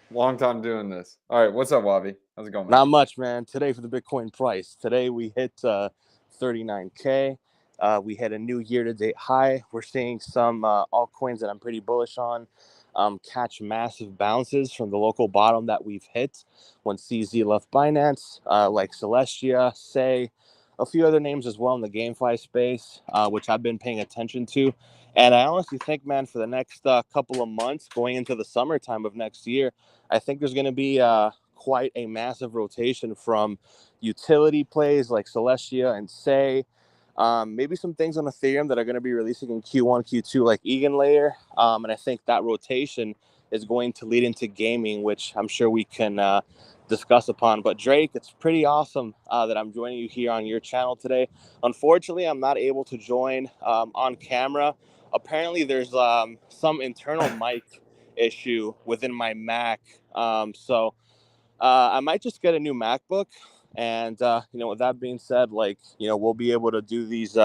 Long time doing this. All right, what's up, Wabi? How's it going, man? Not much, man. Today for the Bitcoin price. Today we hit 39K. We hit a new year-to-date high. We're seeing some altcoins that I'm pretty bullish on catch massive bounces from the local bottom that we've hit when CZ left Binance, like Celestia, Say, a few other names as well in the GameFi space, which I've been paying attention to. And I honestly think, man, for the next couple of months, going into the summertime of next year, I think there's going to be quite a massive rotation from utility plays like Celestia and Say. Maybe some things on Ethereum that are going to be releasing in Q1, Q2, like EigenLayer. And I think that rotation is going to lead into gaming, which I'm sure we can discuss upon. But Drake, it's pretty awesome that I'm joining you here on your channel today. Unfortunately, I'm not able to join on camera. Apparently, there's some internal mic issue within my Mac. So I might just get a new MacBook. And, with that being said, we'll be able to do these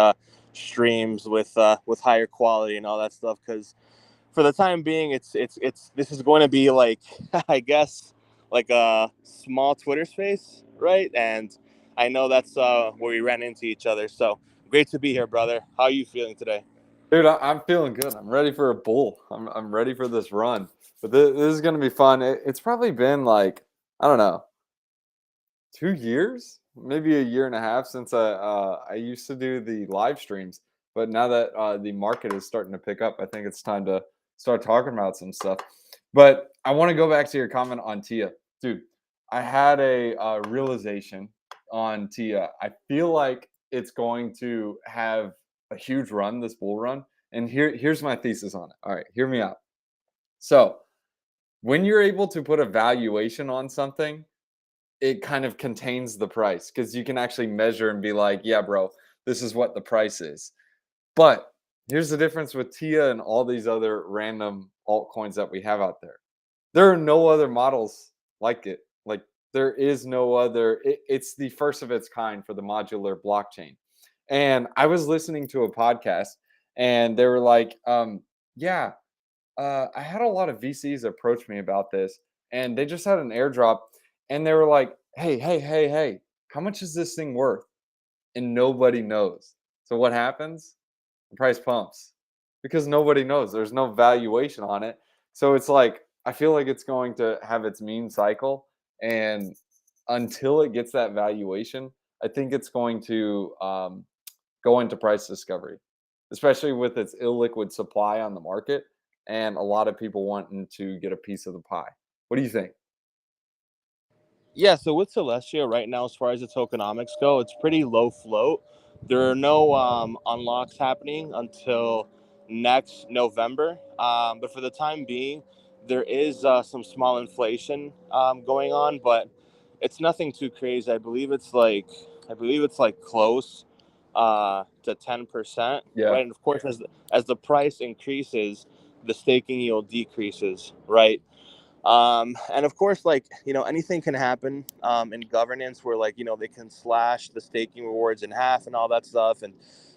streams with higher quality and all that stuff. Because for the time being, this is going to be like, I guess, like a small Twitter space, right? And I know that's where we ran into each other. So great to be here, brother. How are you feeling today? Dude, I'm feeling good. I'm ready for a bull. I'm ready for this run. But this is gonna be fun. It's probably been like, I don't know, 2 years, maybe a year and a half since I used to do the live streams. But now that the market is starting to pick up, I think it's time to start talking about some stuff. But I want to go back to your comment on Tia, dude. I had a realization on Tia. I feel like it's going to have a huge run, this bull run. And here's my thesis on it. All right, hear me out. So when you're able to put a valuation on something, it kind of contains the price because you can actually measure and be like, yeah, bro, this is what the price is. But here's the difference with Tia and all these other random altcoins that we have out there. There are no other models like it. Like there is no other, it's the first of its kind for the modular blockchain. And I was listening to a podcast and they were like, yeah, I had a lot of VCs approach me about this and they just had an airdrop and they were like, hey, how much is this thing worth? And nobody knows. So what happens? The price pumps because nobody knows. There's no valuation on it. So it's like, I feel like it's going to have its mean cycle. And until it gets that valuation, I think it's going to go into price discovery, especially with its illiquid supply on the market and a lot of people wanting to get a piece of the pie. What do you think? Yeah, so with Celestia right now, as far as the tokenomics go, it's pretty low float. There are no unlocks happening until next November. But for the time being, there is some small inflation going on, but it's nothing too crazy. I believe it's like close to 10%, Yeah. right? And of course, as the price increases, the staking yield decreases, right? And of course, anything can happen in governance where, they can slash the staking rewards in half and all that stuff. And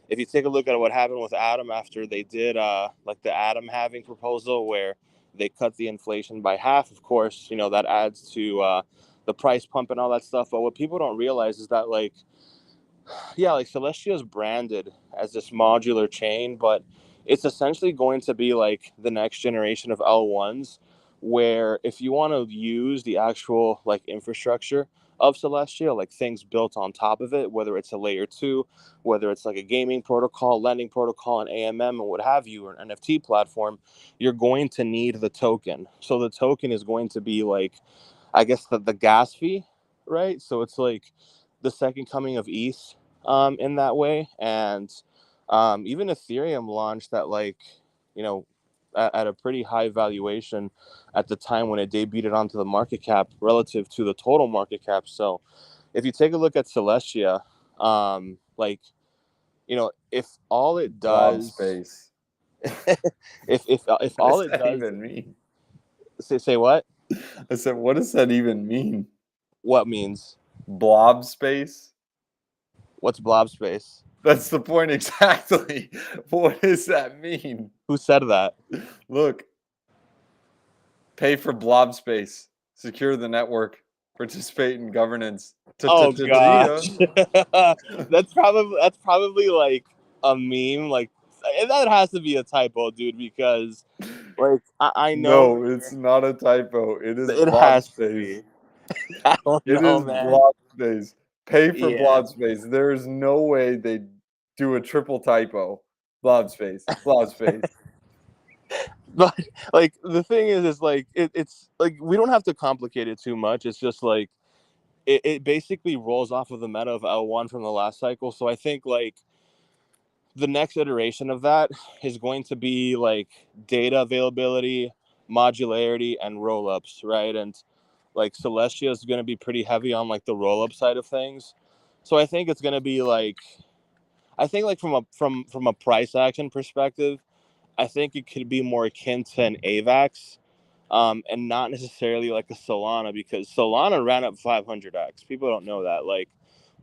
if you take a look at what happened with Atom after they did, the Atom halving proposal where they cut the inflation by half, of course, that adds to the price pump and all that stuff. But what people don't realize is that, Celestia is branded as this modular chain, but it's essentially going to be like the next generation of L1s, where if you want to use the actual infrastructure of Celestia, like things built on top of it, whether it's a layer two, whether it's like a gaming protocol, lending protocol, an AMM, and what have you, or an NFT platform, you're going to need the token. So the token is going to be I guess the gas fee, right? So it's like the second coming of ETH in that way. And even Ethereum launched that you know, at a pretty high valuation at the time when it debuted onto the market cap relative to the total market cap. So if you take a look at Celestia, if all it Blob does, space. if What all does it that does, even mean? say what? I said, what does that even mean? What means? Blob space? What's blob space? That's the point exactly. What does that mean? Who said that? Look, pay for blob space. secure the network, participate in governance. Oh Tia. gosh, that's probably like a meme. Like that has to be a typo, dude, because like I know No, it's not a typo. It is it blob has to space. be. I don't It know, is man. blob space. Pay for Yeah, blob space. There is no way they do a triple typo. Blob space. Blob space. but like the thing is like it's like we don't have to complicate it too much. It's just like it basically rolls off of the meta of L1 from the last cycle. So I think like the next iteration of that is going to be like data availability, modularity, and rollups, right? And like Celestia is going to be pretty heavy on like the rollup side of things. So I think it's going to be like I think like from a price action perspective, I think it could be more akin to an AVAX, and not necessarily like a Solana, because Solana ran up 500x. People don't know that. Like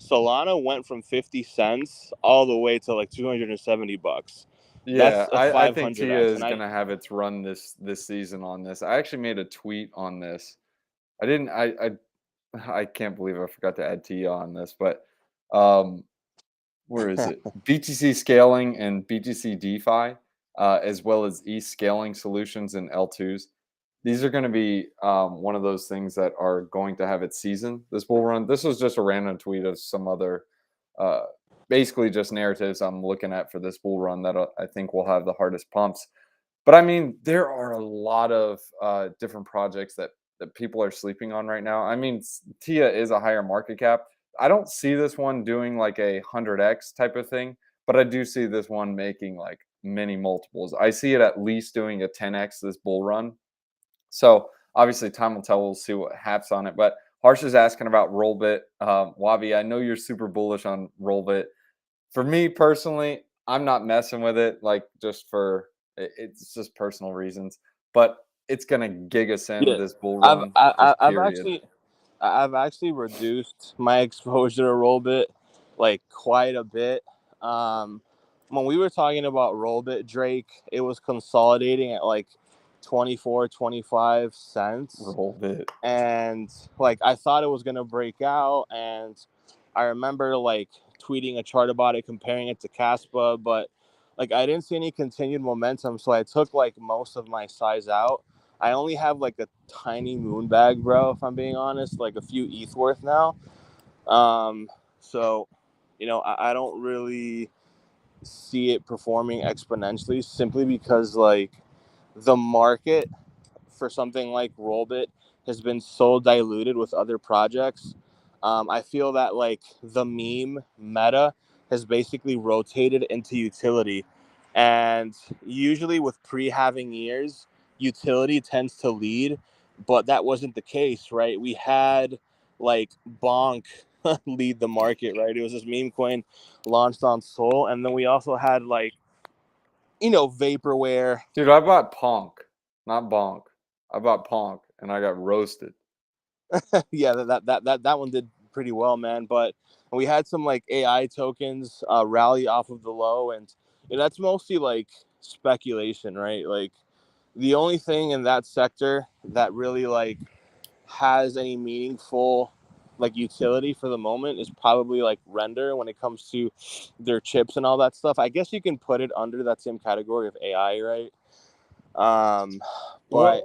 Solana went from 50 cents all the way to like $270. Yeah, That's a I think Tia 500x, is and I gonna have its run this season on this. I actually made a tweet on this. I didn't I can't believe I forgot to add Tia on this, but um where is it? BTC scaling and BTC DeFi, as well as e scaling solutions and L2s. These are going to be one of those things that are going to have its season this bull run. This was just a random tweet of some other, uh, basically just narratives I'm looking at for this bull run that I think will have the hardest pumps. But I mean, there are a lot of different projects that people are sleeping on right now. I mean, Tia is a higher market cap. I don't see this one doing like a 100x type of thing, but I do see this one making like many multiples. I see it at least doing a 10x this bull run. So obviously, time will tell. We'll see what happens on it. But Harsh is asking about Rollbit. Wabi, I know you're super bullish on Rollbit. For me personally, I'm not messing with it. Like just for it's just personal reasons. But it's gonna gig ascend yeah, this bull I've run. I, Just I- I've period. actually I've actually reduced my exposure to Rollbit like quite a bit. Um, when we were talking about Rollbit, Drake, it was consolidating at like 24, 25 cents. Rollbit. And like I thought it was gonna break out, and I remember like tweeting a chart about it, comparing it to Caspa, but like I didn't see any continued momentum, so I took like most of my size out. I only have like a tiny moon bag, bro, if I'm being honest, like a few ETH worth now. Um, so I don't really see it performing exponentially, simply because like the market for something like Rollbit has been so diluted with other projects. I feel that like the meme meta has basically rotated into utility, and usually with pre-halving years, utility tends to lead, but that wasn't the case, right? We had like Bonk lead the market, right? It was this meme coin launched on Sol, and then we also had like vaporware. Dude, I bought Ponk, not Bonk. I bought Ponk and I got roasted. Yeah, that one did pretty well, man. But we had some like AI tokens rally off of the low, and that's mostly like speculation, right? Like the only thing in that sector that really like has any meaningful like utility for the moment is probably like Render when it comes to their chips and all that stuff. I guess you can put it under that same category of AI, right? Um, but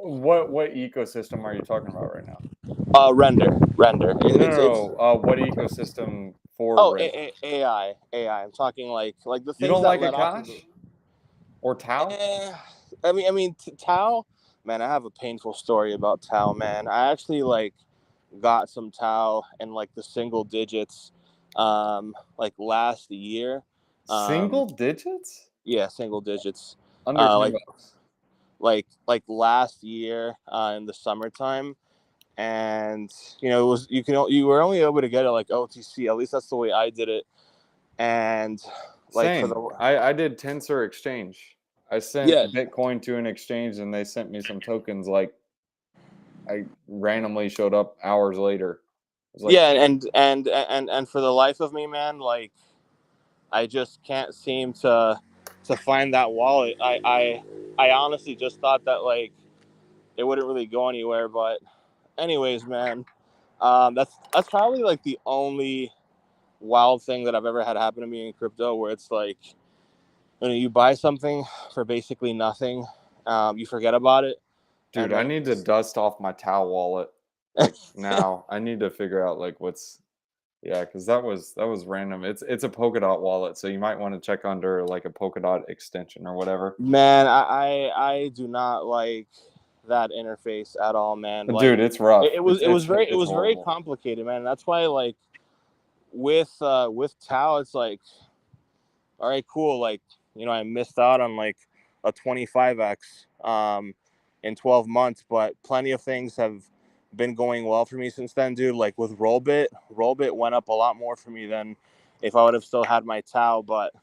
What ecosystem are you talking about right now? render. No, It's no, no. What ecosystem for Oh, render? AI. I'm talking like the You things don't that like let off of the. Akash or Tau? Tau. Man, I have a painful story about Tau. Man, I actually like got some Tau in like the single digits, like last year. Um, Single digits? yeah, single digits. Under 10 Like bucks. last year in the summertime, and it was you were only able to get it like OTC. At least that's the way I did it, and like for Same. the I did Tensor Exchange. I sent yeah Bitcoin to an exchange and they sent me some tokens like I randomly showed up hours later. It was like, yeah and for the life of me, man, like I just can't seem to find that wallet. I honestly just thought that like it wouldn't really go anywhere, but anyways, man, that's probably like the only wild thing that I've ever had happen to me in crypto, where it's like, you buy something for basically nothing, you forget about it, Dude, and I then need to dust off my Tau wallet. Like now, I need to figure out like what's yeah, because that was random. It's a Polkadot wallet, so you might want to check under like a Polkadot extension or whatever. man, I do not like that interface at all, man. Like Dude, it's rough. it was It's it was it's very it it's was very horrible. complicated, man. That's why like with Tau, it's like, all right, cool. Like, I missed out on like a 25x in 12 months, but plenty of things have been going well for me since then, dude. Like with Rollbit went up a lot more for me than if I would have still had my Tau. But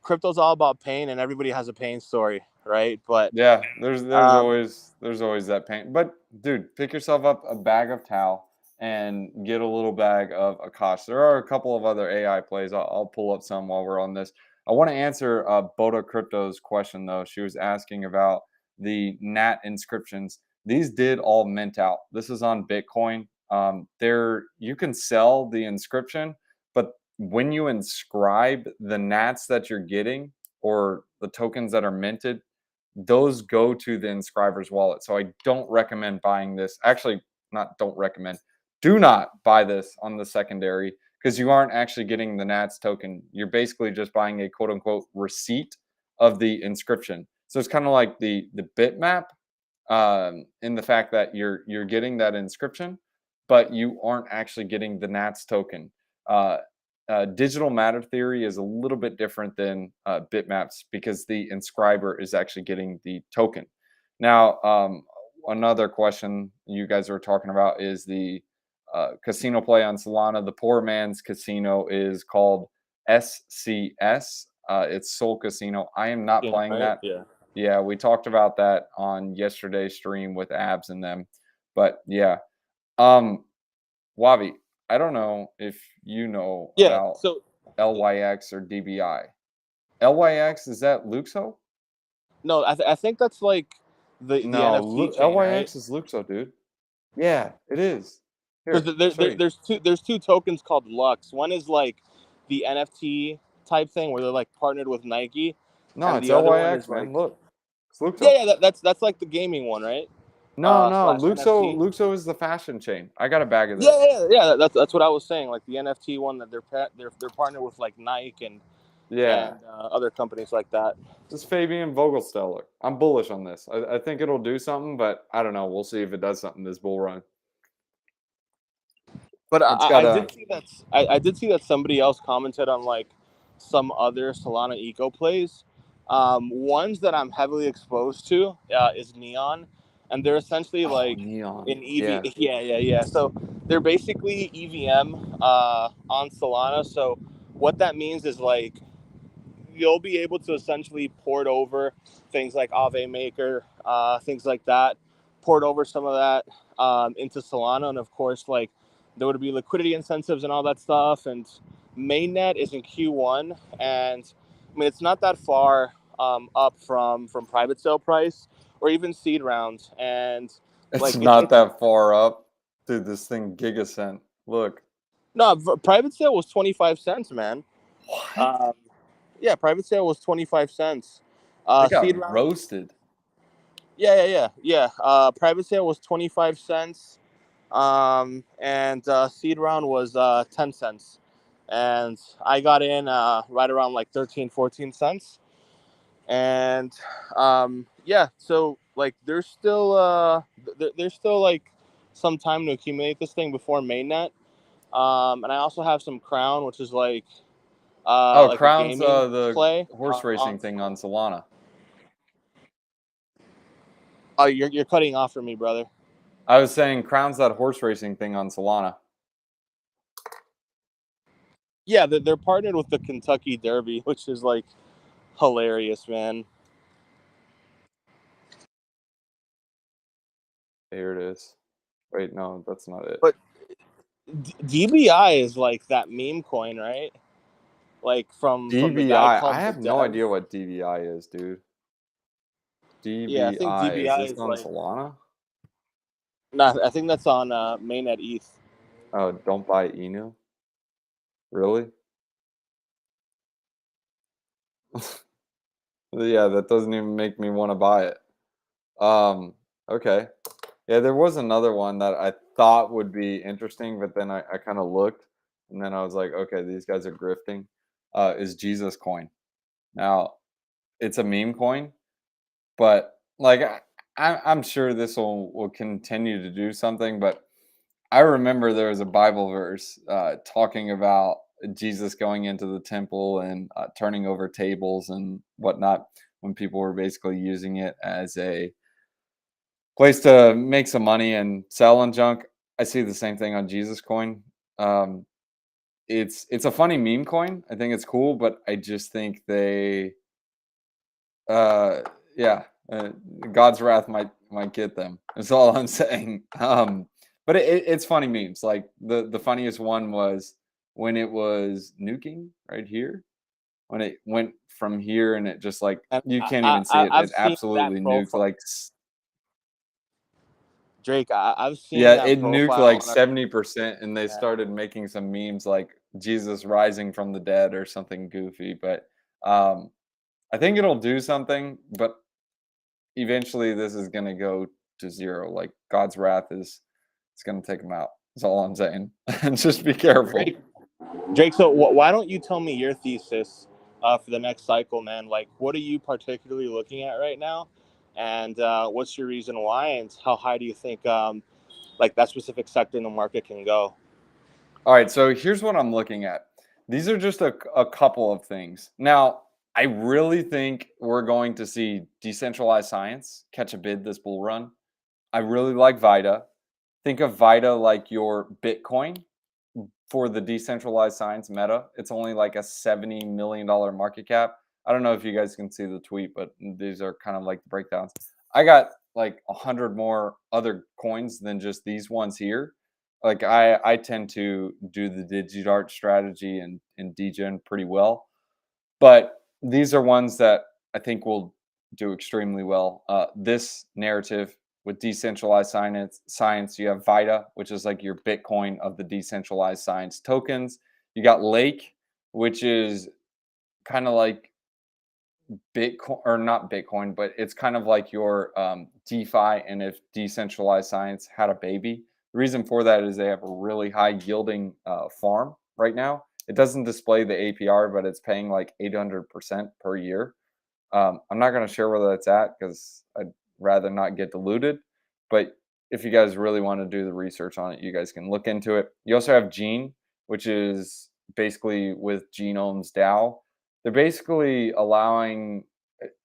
crypto's all about pain, and everybody has a pain story, right? But Yeah, there's um, always that pain. But dude, pick yourself up a bag of Tau and get a little bag of Akash. There are a couple of other AI plays. I'll pull up some while we're on this. I want to answer Boda Crypto's question though. She was asking about the NAT inscriptions. These did all mint out. This is on Bitcoin. There you can sell the inscription, but when you inscribe the NATs that you're getting or the tokens that are minted, those go to the inscriber's wallet. So I don't recommend buying this. Actually, not don't recommend. Do not buy this on the secondary because you aren't actually getting the Nats token. You're basically just buying a quote unquote receipt of the inscription. So it's kind of like the bitmap in the fact that you're getting that inscription, but you aren't actually getting the Nats token. Uh, digital matter theory is a little bit different than bitmaps because the inscriber is actually getting the token. Now, another question you guys are talking about is the casino play on Solana. The poor man's casino is called SCS. It's Soul Casino. I am not playing right? that. Yeah. Yeah, we talked about that on yesterday's stream with Abs and them. But yeah. Um Wavi, I don't know if you know Yeah. about So LYX or DBI. LYX, is that Luxo? no, I think that's like the No, NFT chain, right? LYX is Luxo, dude. Yeah, it is. Here, Because I'll show you. there's two tokens called Lux. One is like the NFT type thing where they're like partnered with Nike, No, and it's the other one LYX, is like, man. Look. It's yeah, Luxo. yeah, that's like the gaming one, right? No, Slash Luxo NFT. Luxo is the fashion chain. I got a bag of Yeah, this. yeah, yeah. That's what I was saying. Like the NFT one that they're partnered with like Nike and Yeah. other companies like that. This is Fabian Vogelsteller. I'm bullish on this. I think it'll do something, but I don't know. We'll see if it does something this bull run. But It's I got did a see that I did see that somebody else commented on like some other Solana eco plays. Ones that I'm heavily exposed to is Neon, and they're essentially oh like neon. an EV. Yeah. Yeah, yeah, yeah. So they're basically EVM on Solana. So what that means is like you'll be able to essentially port over things like Aave Maker, things like that, port over some of that into Solana, and of course, like there would be liquidity incentives and all that stuff. And mainnet is in Q1, and I mean it's not that far up from private sale price or even seed round, and It's like not it's that far up. Dude, this thing gigacent. Look. no private sale was 25 cents, man. What? Um, yeah, private sale was 25 cents. They Seed got round. roasted. Yeah. Private sale was 25 cents, and seed round was 10 cents, and I got in right around like 13, 14 cents, and yeah, so like there's still like some time to accumulate this thing before mainnet, and I also have some Crown, which is Oh, like a Crown's gaming the play horse on racing thing on Solana. Solana. Oh, you're cutting off for me, brother. I was saying Crown's that horse racing thing on Solana. Yeah, they're partnered with the Kentucky Derby, which is like hilarious, man. Here it is. Wait, no, that's not it. But DBI is like that meme coin, right? Like from the guy DVI. I called the have no Dev. idea what DVI is, dude. Yeah, I think DVI. Is DBI this is on like Solana? No, I think that's on mainnet ETH. Oh, don't buy Inu? Really? Yeah, that doesn't even make me want to buy it. Okay. Yeah, there was another one that I thought would be interesting, but then I kind of looked and then I was like, okay, these guys are grifting. Is Jesus coin. Now, it's a meme coin, but like I'm sure this will continue to do something, but I remember there was a Bible verse talking about Jesus going into the temple and turning over tables and whatnot when people were basically using it as a place to make some money and sell and junk. I see the same thing on Jesus coin. Um, it's a funny meme coin. I think it's cool, but I just think they uh yeah, God's wrath might get them. That's all I'm saying. But it's funny memes. Like the funniest one was when it was nuking right here. When it went from here and it just like And you can't even see it. I've It seen that absolutely nuked profile, like Drake. I've seen yeah, that it nuked profile like on our 70% and they internet. started making some memes like Jesus rising from the dead or something goofy. But um I think it'll do something, but eventually this is going to go to zero. Like God's wrath is it's going to take them out. That's all I'm saying. And just be careful. Drake, Drake. So why don't you tell me your thesis for the next cycle, man? Like, what are you particularly looking at right now, and what's your reason why, and how high do you think like that specific sector in the market can go? All right, so here's what I'm looking at. These are just a couple of things. Now, I really think we're going to see decentralized science catch a bid this bull run. I really like Vita. Think of Vita like your Bitcoin for the decentralized science meta. It's only like a $70 million market cap. I don't know if you guys can see the tweet, but these are kind of like the breakdowns. I got like 100 more other coins than just these ones here. Like I tend to do the DigiDart strategy and degen pretty well, but these are ones that I think will do extremely well. This narrative with decentralized science, you have Vita, which is like your Bitcoin of the decentralized science tokens. You got Lake, which is kind of like Bitcoin or not Bitcoin, but it's kind of like your DeFi. And if decentralized science had a baby, the reason for that is they have a really high yielding farm right now. It doesn't display the APR, but it's paying like 800% per year. I'm not going to share where that's at because I'd rather not get diluted. But if you guys really want to do the research on it, you guys can look into it. You also have Gene, which is basically with Genome's DAO. They're basically allowing,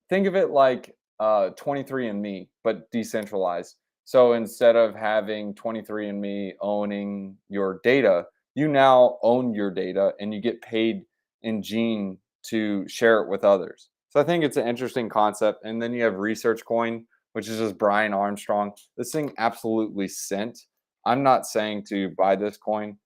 think of it like 23andMe, but decentralized. So instead of having 23andMe owning your data, you now own your data and you get paid in Gene to share it with others. So I think it's an interesting concept. And then you have Research Coin, which is just Brian Armstrong. This thing absolutely sent. I'm not saying to buy this coin.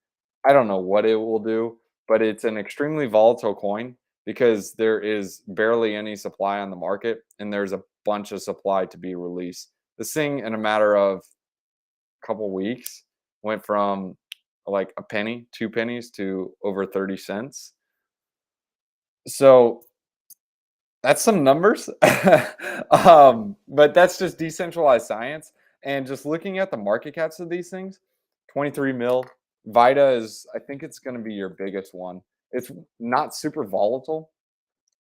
I don't know what it will do, but it's an extremely volatile coin because there is barely any supply on the market and there's a bunch of supply to be released. This thing, in a matter of a couple weeks, went from like a penny, 2 pennies to over 30 cents. So that's some numbers. But that's just decentralized science. And just looking at the market caps of these things, 23 mil. Vita is, I think it's going to be your biggest one. It's not super volatile,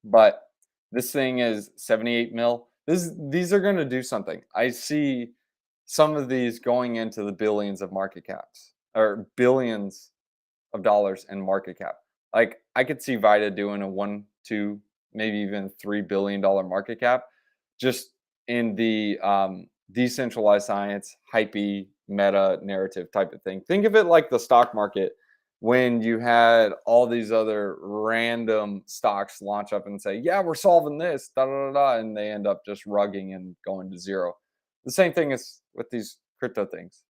but this thing is 78 mil. These are going to do something. I see some of these going into the billions of market caps or billions of dollars in market cap. Like I could see Vita doing a 1, 2, maybe even $3 billion market cap, just in the decentralized science, hypey meta narrative type of thing. Think of it like the stock market when you had all these other random stocks launch up and say, "Yeah, we're solving this," da da da, da, and they end up just rugging and going to zero. The same thing is with these crypto things.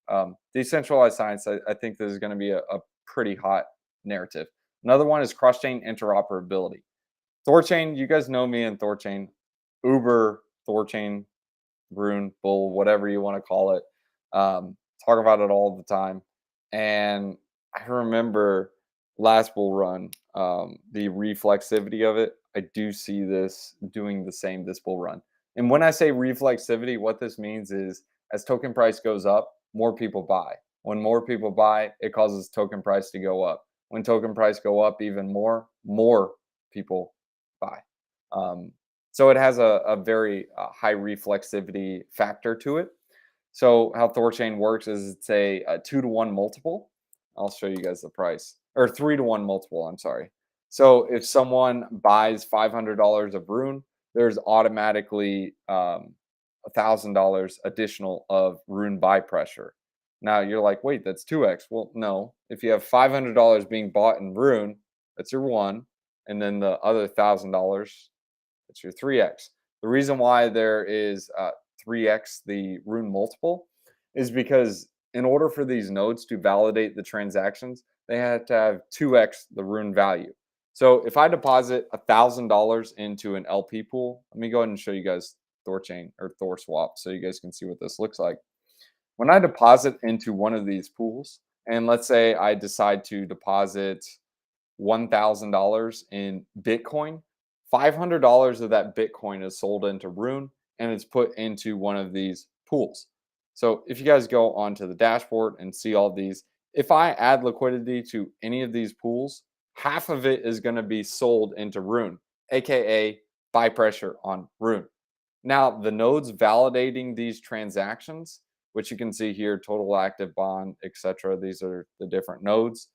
Decentralized science, I think this is going to be a pretty hot narrative. Another one is cross-chain interoperability. Thorchain, you guys know me in Thorchain, Uber, Thorchain, Rune, Bull, whatever you want to call it. talk about it all the time. And I remember last bull run, the reflexivity of it. I do see this doing the same this bull run. And when I say reflexivity, what this means is as token price goes up, more people buy. When more people buy, it causes token price to go up. When token price go up even more people buy. So it has a very high reflexivity factor to it. So how Thorchain works is it's a 2-to-1 multiple. I'll show you guys the price, or 3-to-1 multiple. I'm sorry. So if someone buys $500 of Rune, there's automatically $1,000 additional of Rune buy pressure. Now you're like, wait, that's 2x. Well, no. If you have $500 being bought in Rune, that's your one, and then the other $1,000, that's your 3x. The reason why there is 3x the Rune multiple is because in order for these nodes to validate the transactions, they have to have 2x the Rune value. So if I deposit $1,000 into an LP pool, let me go ahead and show you guys Thorchain or Thor swap so you guys can see what this looks like. When I deposit into one of these pools, and let's say I decide to deposit $1,000 in Bitcoin, $500 of that Bitcoin is sold into Rune and it's put into one of these pools. So if you guys go onto the dashboard and see all these, if I add liquidity to any of these pools, half of it is going to be sold into Rune, aka buy pressure on Rune. Now, the nodes validating these transactions, which you can see here, total active bond, etc. These are the different nodes.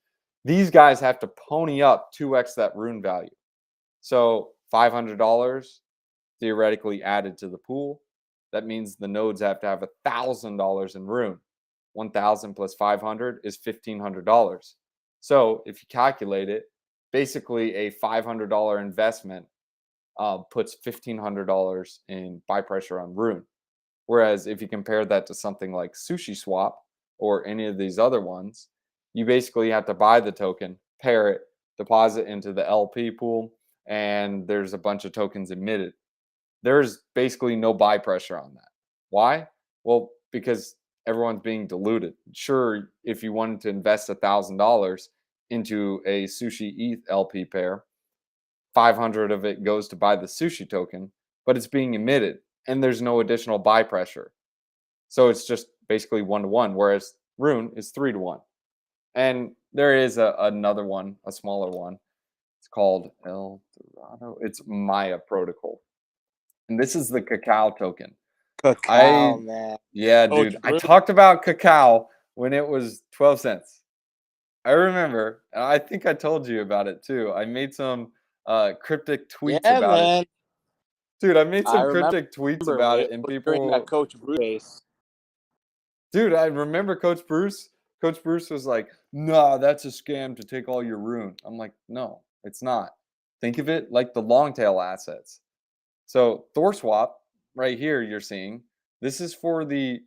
These guys have to pony up 2x that Rune value. So $500 theoretically added to the pool. That means the nodes have to have $1,000 in Rune. 1,000 plus 500 is $1,500. So if you calculate it, basically a $500 investment puts $1,500 in buy pressure on Rune. Whereas if you compare that to something like Sushi Swap or any of these other ones, you basically have to buy the token, pair it, deposit into the LP pool, and there's a bunch of tokens emitted. There's basically no buy pressure on that. Why? Well, because everyone's being diluted. Sure, if you wanted to invest $1,000 into a Sushi ETH LP pair, 500 of it goes to buy the Sushi token, but it's being emitted and there's no additional buy pressure. So it's just basically 1-to-1, whereas Rune is 3-to-1. And there is another one, a smaller one. It's called El Dorado. It's Maya Protocol. And this is the cacao token. Cacao, man. Yeah, Coach dude. I Bruce. talked about cacao when it was 12 cents. I remember. And I think I told you about it too. I made some cryptic tweets Yeah, about it. man. Dude, I made I some cryptic tweets about it it and was during that people. Coach Bruce race. Dude, I remember Coach Bruce. Coach Bruce was like, "Nah, that's a scam to take all your Rune." I'm like, "No, it's not. Think of it like the long tail assets." So Thor swap right here, you're seeing this is for the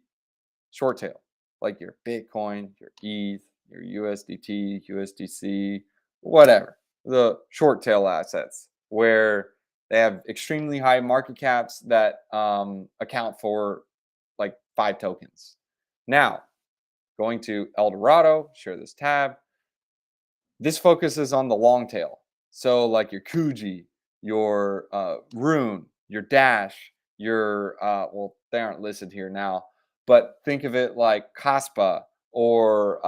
short tail, like your Bitcoin, your ETH, your USDT, USDC, whatever. The short tail assets where they have extremely high market caps that account for like 5 tokens. Now, going to El Dorado, share this tab. This focuses on the long tail. So like your Kuji, your Rune, your Dash, your well, they aren't listed here now, but think of it like Caspa or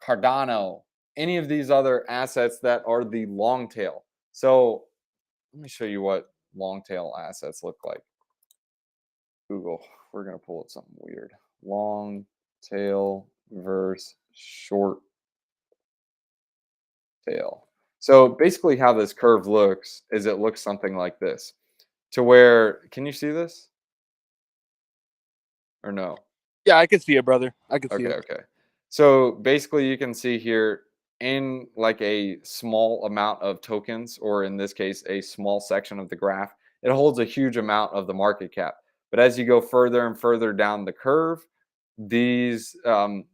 Cardano, any of these other assets that are the long tail. So let me show you what long tail assets look like. Google, we're gonna pull up something weird. Long tail versus short tail. So basically how this curve looks is it looks something like this. To where, can you see this? Or no? Yeah, I can see it, brother. I can see Okay, it. okay. So basically you can see here in like a small amount of tokens, or in this case, a small section of the graph, it holds a huge amount of the market cap. But as you go further and further down the curve, these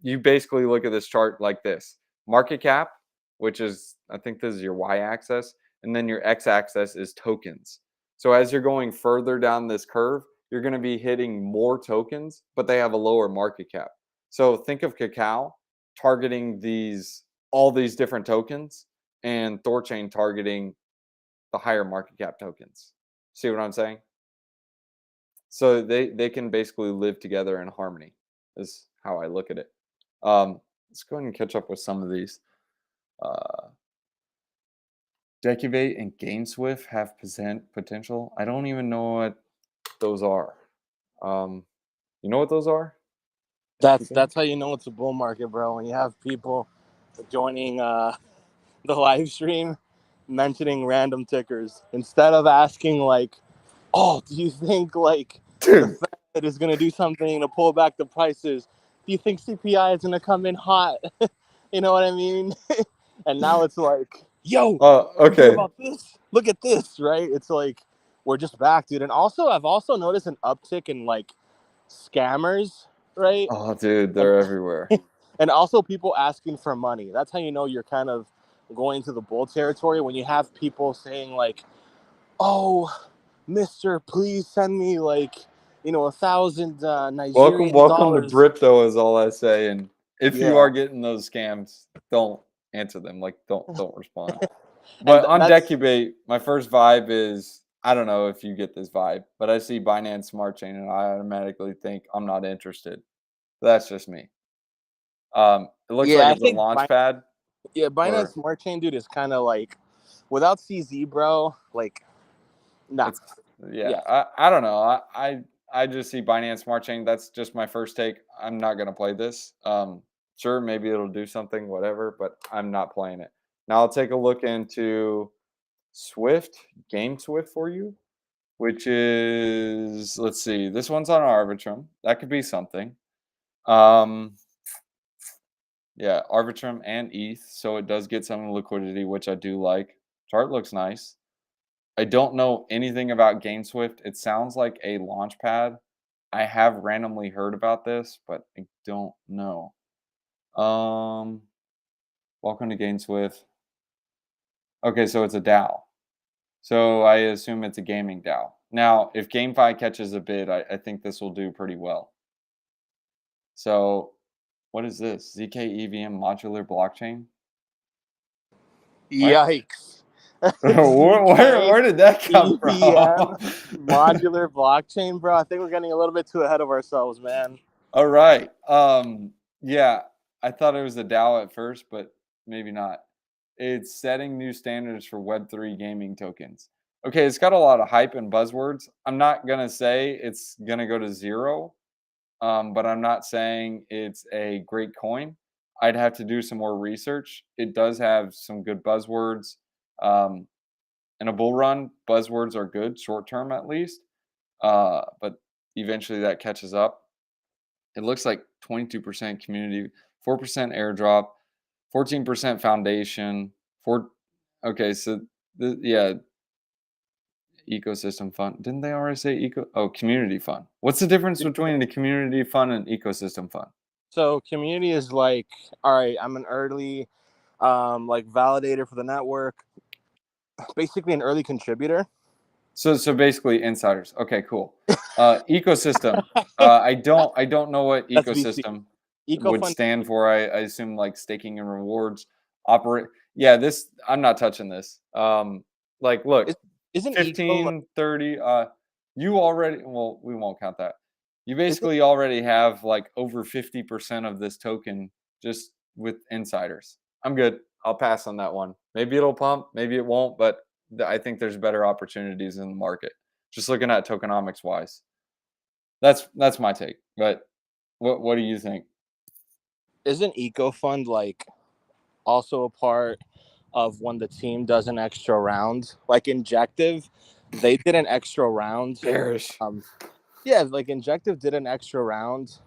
you basically look at this chart like this: market cap, which is, I think this is your y-axis, and then your x-axis is tokens. So as you're going further down this curve, you're going to be hitting more tokens, but they have a lower market cap. So think of Cacao targeting all these different tokens, and Thorchain targeting the higher market cap tokens. See what I'm saying? So they can basically live together in harmony. Is how I look at it. Let's go ahead and catch up with some of these. Uh, Decubate and GameSwift have potential. I don't even know what those are. You know what those are? That's how you know it's a bull market, bro. When you have people joining the live stream mentioning random tickers instead of asking like, "Oh, do you think like the Dude. Fed is going to do something to pull back the prices? Do you think CPI is going to come in hot?" You know what I mean? And now it's like, "Yo, you hear Okay. about this? Look at this!" Right? It's like we're just back, dude. And also, I've also noticed an uptick in like scammers, right? Oh, dude, And they're everywhere. and also people asking for money. That's how you know you're kind of going to the bull territory when you have people saying like, "Oh, Mister, please send me like 1,000 Nigerian Welcome to dollars." Britto is all I say. And if you Yeah, are getting those scams, don't answer them. Like, don't respond. and But on that's Decubate, my first vibe is I don't know if you get this vibe, but I see Binance Smart Chain and I automatically think I'm not interested. That's just me. It looks like yeah. I it's a think launch pad Binance or Smart Chain, dude, is kind of like without CZ, bro. Like, nah, it's yeah. yeah. I don't know. I just see Binance Smart Chain. That's just my first take. I'm not gonna play this. Sure, maybe it'll do something, whatever, but I'm not playing it. Now I'll take a look into Swift, Game Swift for you, which is let's see, this one's on Arbitrum. That could be something. Um, yeah, Arbitrum and ETH, so it does get some liquidity, which I do like. Chart looks nice. I don't know anything about GameSwift. It sounds like a launch pad. I have randomly heard about this, but I don't know. Um, Welcome to GameSwift. Okay, so it's a DAO. So I assume it's a gaming DAO. Now, if GameFi catches a bid, I think this will do pretty well. So, what is this? ZK EVM modular blockchain? What? Yikes. ZK Where did that come from? EVM modular blockchain, bro. I think we're getting a little bit too ahead of ourselves, man. All right. Yeah, I thought it was a DAO at first, but maybe not. It's setting new standards for Web3 gaming tokens. Okay, it's got a lot of hype and buzzwords. I'm not gonna say it's gonna go to zero, but I'm not saying it's a great coin. I'd have to do some more research. It does have some good buzzwords. Um, in a bull run, buzzwords are good, short term at least, but eventually that catches up. It looks like 22% community, 4% airdrop, 14% foundation, four. Okay, so yeah, ecosystem fund. Didn't they already say community fund? What's the difference between the community fund and ecosystem fund? So community is like, all right, I'm an early like validator for the network, basically an early contributor. So basically insiders. Okay, cool. Ecosystem. I don't know what That's VC. ecosystem Eco would fund stand for. I assume like staking and rewards. Operate. Yeah, this I'm not touching this. Like look, is, isn't eco like 15, 30. You already. Well, we won't count that. You is it, basically already have like over 50% of this token just with insiders. I'm good. I'll pass on that one. Maybe it'll pump. Maybe it won't. But I think there's better opportunities in the market. Just looking at tokenomics wise, that's my take. But what do you think? isn't eco fund like also a part of when the team does an extra round? Like Injective, they did an extra round. Bearish. Um, Yeah, like Injective did an extra round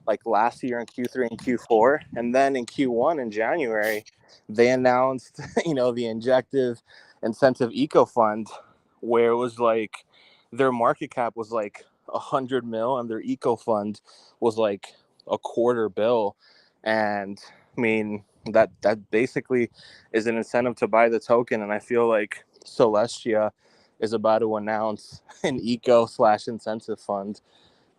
like last year in Q3 and Q4. And then in Q1 in January, they announced, the Injective Incentive Eco Fund, where it was like their market cap was like 100 mil and their eco fund was like a quarter bill. And I mean, that basically is an incentive to buy the token. And I feel like Celestia is about to announce an eco/incentive fund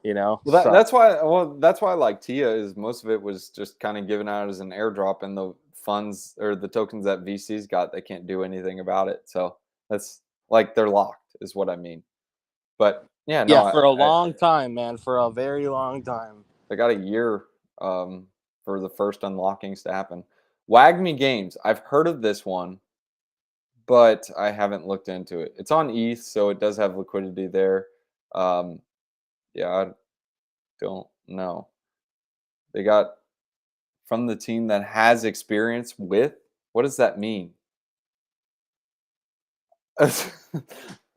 you know. Well, So that's why. Well, that's why I like Tia is most of it was just kind of given out as an airdrop, and the funds or the tokens that VCs got, they can't do anything about it. So that's like they're locked, is what I mean. But yeah, no, yeah, for a long time, man, for a very long time. I got a year for the first unlockings to happen. WAGMI Games. I've heard of this one, but I haven't looked into it. It's on ETH, so it does have liquidity there. Um, yeah, I don't know. They got from the team that has experience with. What does that mean?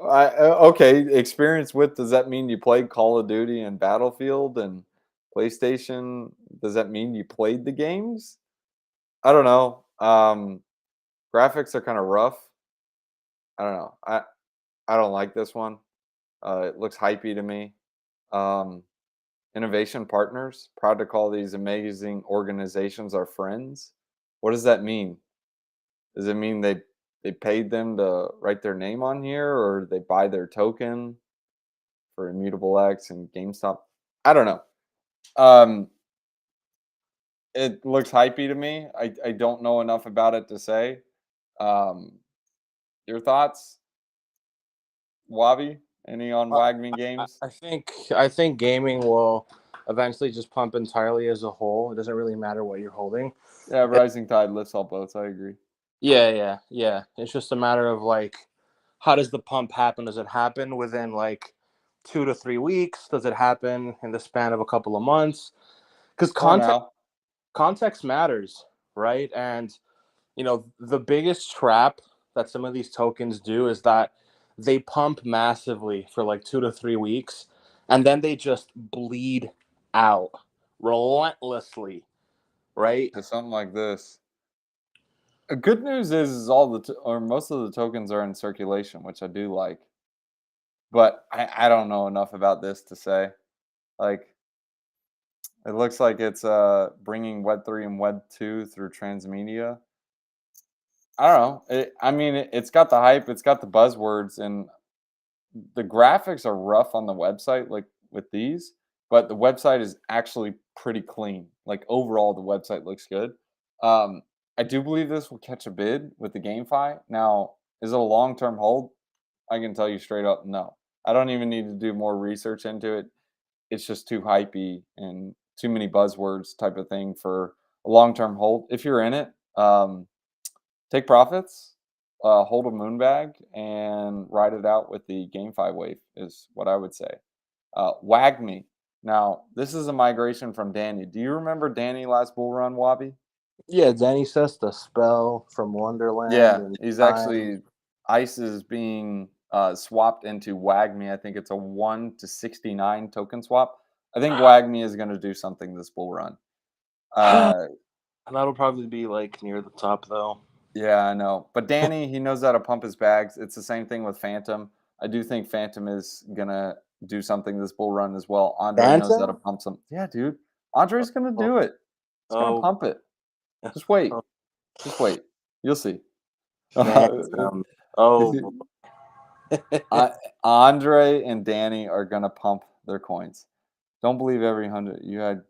Okay, experience with. Does that mean you played Call of Duty and Battlefield and PlayStation? Does that mean you played the games? I don't know. Graphics are kind of rough. I don't know. I don't like this one. It looks hypey to me. Um, Innovation partners, proud to call these amazing organizations our friends. What does that mean? Does it mean they paid them to write their name on here, or they buy their token for Immutable X and GameStop? I don't know. Um, it looks hypey to me. I don't know enough about it to say. Um, your thoughts, Wabi? Any on Uh, Wagme I, Games? I think gaming will eventually just pump entirely as a whole. It doesn't really matter what you're holding. Yeah, rising tide lifts all boats. I agree. Yeah. It's just a matter of like, how does the pump happen? Does it happen within like 2 to 3 weeks? Does it happen in the span of a couple of months? Because Or now. context matters, right? And the biggest trap that some of these tokens do is that they pump massively for like 2 to 3 weeks, and then they just bleed out relentlessly, right? To something like this. Good news is all or most of the tokens are in circulation, which I do like. But I don't know enough about this to say. Like it looks like it's bringing Web3 and Web2 through transmedia. I don't know. I mean, it's got the hype, it's got the buzzwords, and the graphics are rough on the website, like with these. But the website is actually pretty clean. Like overall, the website looks good. Um, I do believe this will catch a bid with the GameFi. Now, is it a long-term hold? I can tell you straight up, no. I don't even need to do more research into it. It's just too hypey and too many buzzwords type of thing for a long-term hold. If you're in it, take profits, hold a moon bag, and ride it out with the GameFi wave is what I would say. WAGME. Now, this is a migration from Danny. Do you remember Danny last bull run, Wabi? Yeah, Danny says the spell from Wonderland Yeah, and he's time. actually ICE is being swapped into WAGME. I think it's a 1 to 69 token swap. I think WAGME is going to do something this bull run. Uh, And that'll probably be like near the top though. yeah, I know. But Danny, he knows how to pump his bags. It's the same thing with Phantom. I do think Phantom is going to do something this bull run as well. Andre knows how to Phantom? pump some. Yeah, dude. Andre's going to Oh, do it. He's going to oh, pump it. Just wait. oh, Just wait. You'll see. Phantom. Oh, I, Andre and Danny are gonna pump their coins. Don't believe every 100 you had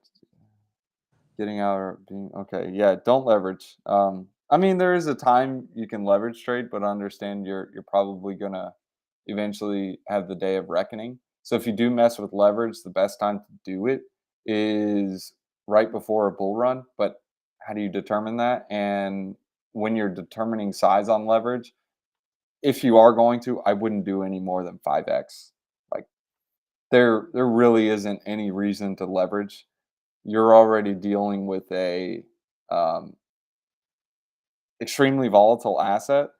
getting out or being okay. Yeah, don't leverage. I mean, there is a time you can leverage trade, but understand you're probably gonna eventually have the day of reckoning. So if you do mess with leverage, the best time to do it is right before a bull run. But how do you determine that? And when you're determining size on leverage, if you are going to, I wouldn't do any more than 5x. Like there really isn't any reason to leverage. You're already dealing with a um, extremely volatile asset,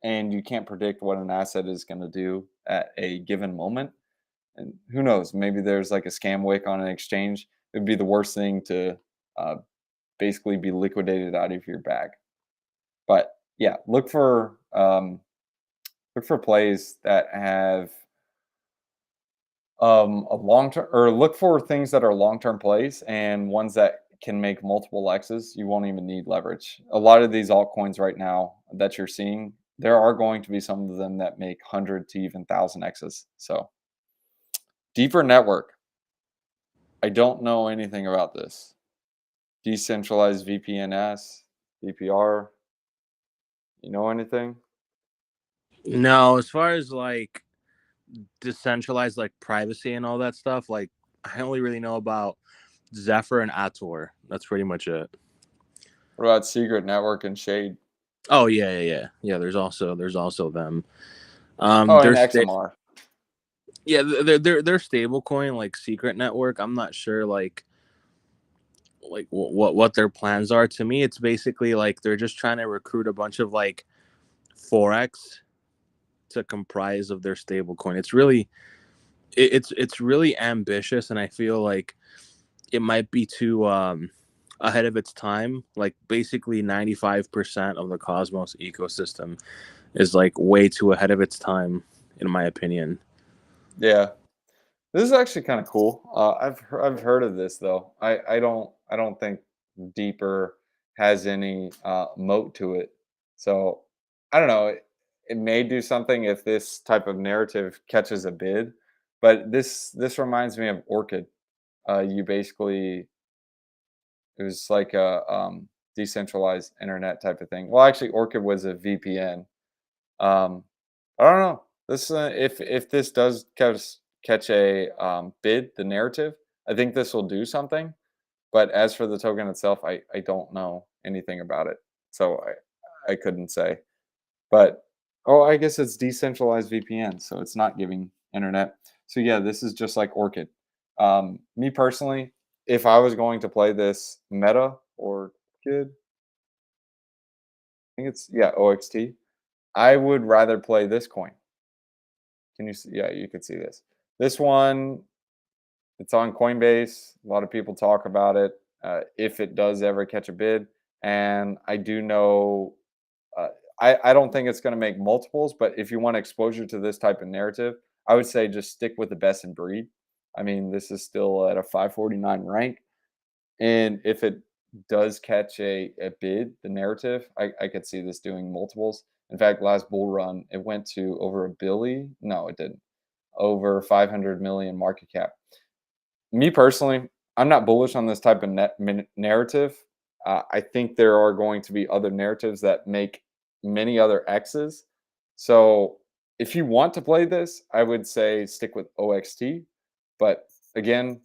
and you can't predict what an asset is going to do at a given moment. And who knows? Maybe there's like a scam wick on an exchange. It'd be the worst thing to uh, basically be liquidated out of your bag. But yeah, look for plays that have a long term or look for things that are long term plays and ones that can make multiple X's. You won't even need leverage. A lot of these altcoins right now that you're seeing, there are going to be some of them that make 100 to even 1,000 X's. So deeper network. I don't know anything about this. Decentralized VPNs, VPR. You know anything? No, as far as like decentralized like privacy and all that stuff, like I only really know about Zephyr and Ator. That's pretty much it. What about Secret Network and Shade? Oh yeah. There's also them. Oh, and There's XMR. yeah, they're stable coin like Secret Network. I'm not sure like what their plans are. To me, it's basically like they're just trying to recruit a bunch of like forex to comprise of their stable coin. It's really ambitious, and I feel like it might be too ahead of its time. Like basically 95% of the Cosmos ecosystem is like way too ahead of its time, in my opinion. Yeah, this is actually kind of cool. I've heard of this though. I don't think Deeper has any moat to it. So I don't know. It may do something if this type of narrative catches a bid, but this reminds me of Orchid. You basically it was like a decentralized internet type of thing. Well, actually, Orchid was a VPN. Um, I don't know. This if this does catch a bid, the narrative, I think this will do something. But as for the token itself, I don't know anything about it, so I couldn't say. But oh, I guess it's decentralized VPN, so it's not giving internet. So yeah, this is just like Orchid. Me personally, if I was going to play this meta or kid, I think it's yeah OXT. I would rather play this coin. Can you see? Yeah, you can see this. This one, it's on Coinbase. A lot of people talk about it. If it does ever catch a bid, and I do know, uh, I don't think it's going to make multiples. But if you want exposure to this type of narrative, I would say just stick with the best in breed. I mean, this is still at a 549 rank, and if it does catch a bid, the narrative, I could see this doing multiples. In fact, last bull run, it went to over a billy. No, it didn't. Over 500 million market cap. Me personally, I'm not bullish on this type of narrative. I think there are going to be other narratives that make many other X's. So if you want to play this, I would say stick with OXT. But again,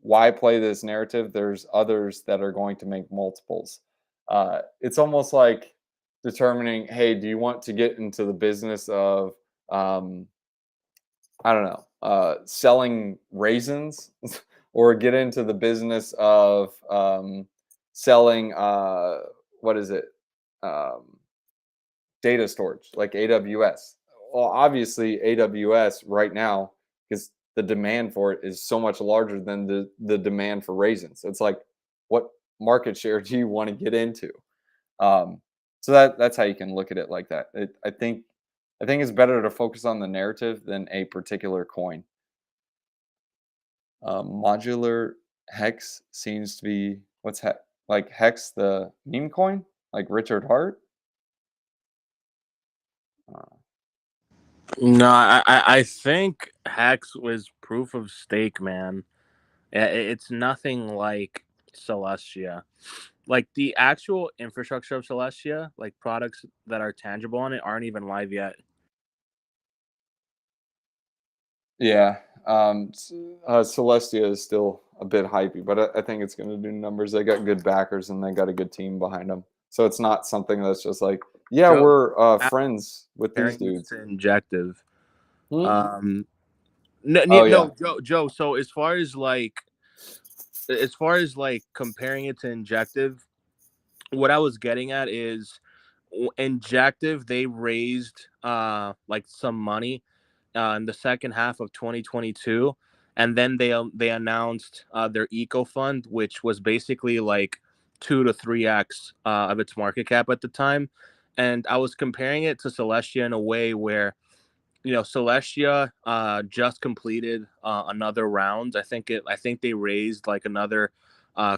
why play this narrative? There's others that are going to make multiples. It's almost like determining, hey, do you want to get into the business of um, I don't know, selling raisins or get into the business of selling, what is it? Um, Data storage like AWS. Well, obviously, AWS right now, because the demand for it is so much larger than the demand for raisins. It's like, what market share do you want to get into? Um, so that's how you can look at it like that. I think it's better to focus on the narrative than a particular coin. Modular Hex seems to be like Hex the meme coin, like Richard Hart. Uh, No, I think Hex was proof of stake, man. It's nothing like Celestia. Like the actual infrastructure of Celestia, like products that are tangible on it, aren't even live yet. yeah, Celestia is still a bit hypey, but I think it's going to do numbers. They got good backers and they got a good team behind them. So it's not something that's just like, yeah, Joe, we're I'm friends with these comparing this dudes. to Injective. Hmm? Um, no, Oh yeah, no, Joe. So as far as like comparing it to Injective, what I was getting at is Injective. They raised like some money in the second half of 2022, and then they announced their eco fund, which was basically like 2 to 3x of its market cap at the time. And I was comparing it to Celestia in a way where Celestia just completed another round. I think they raised like another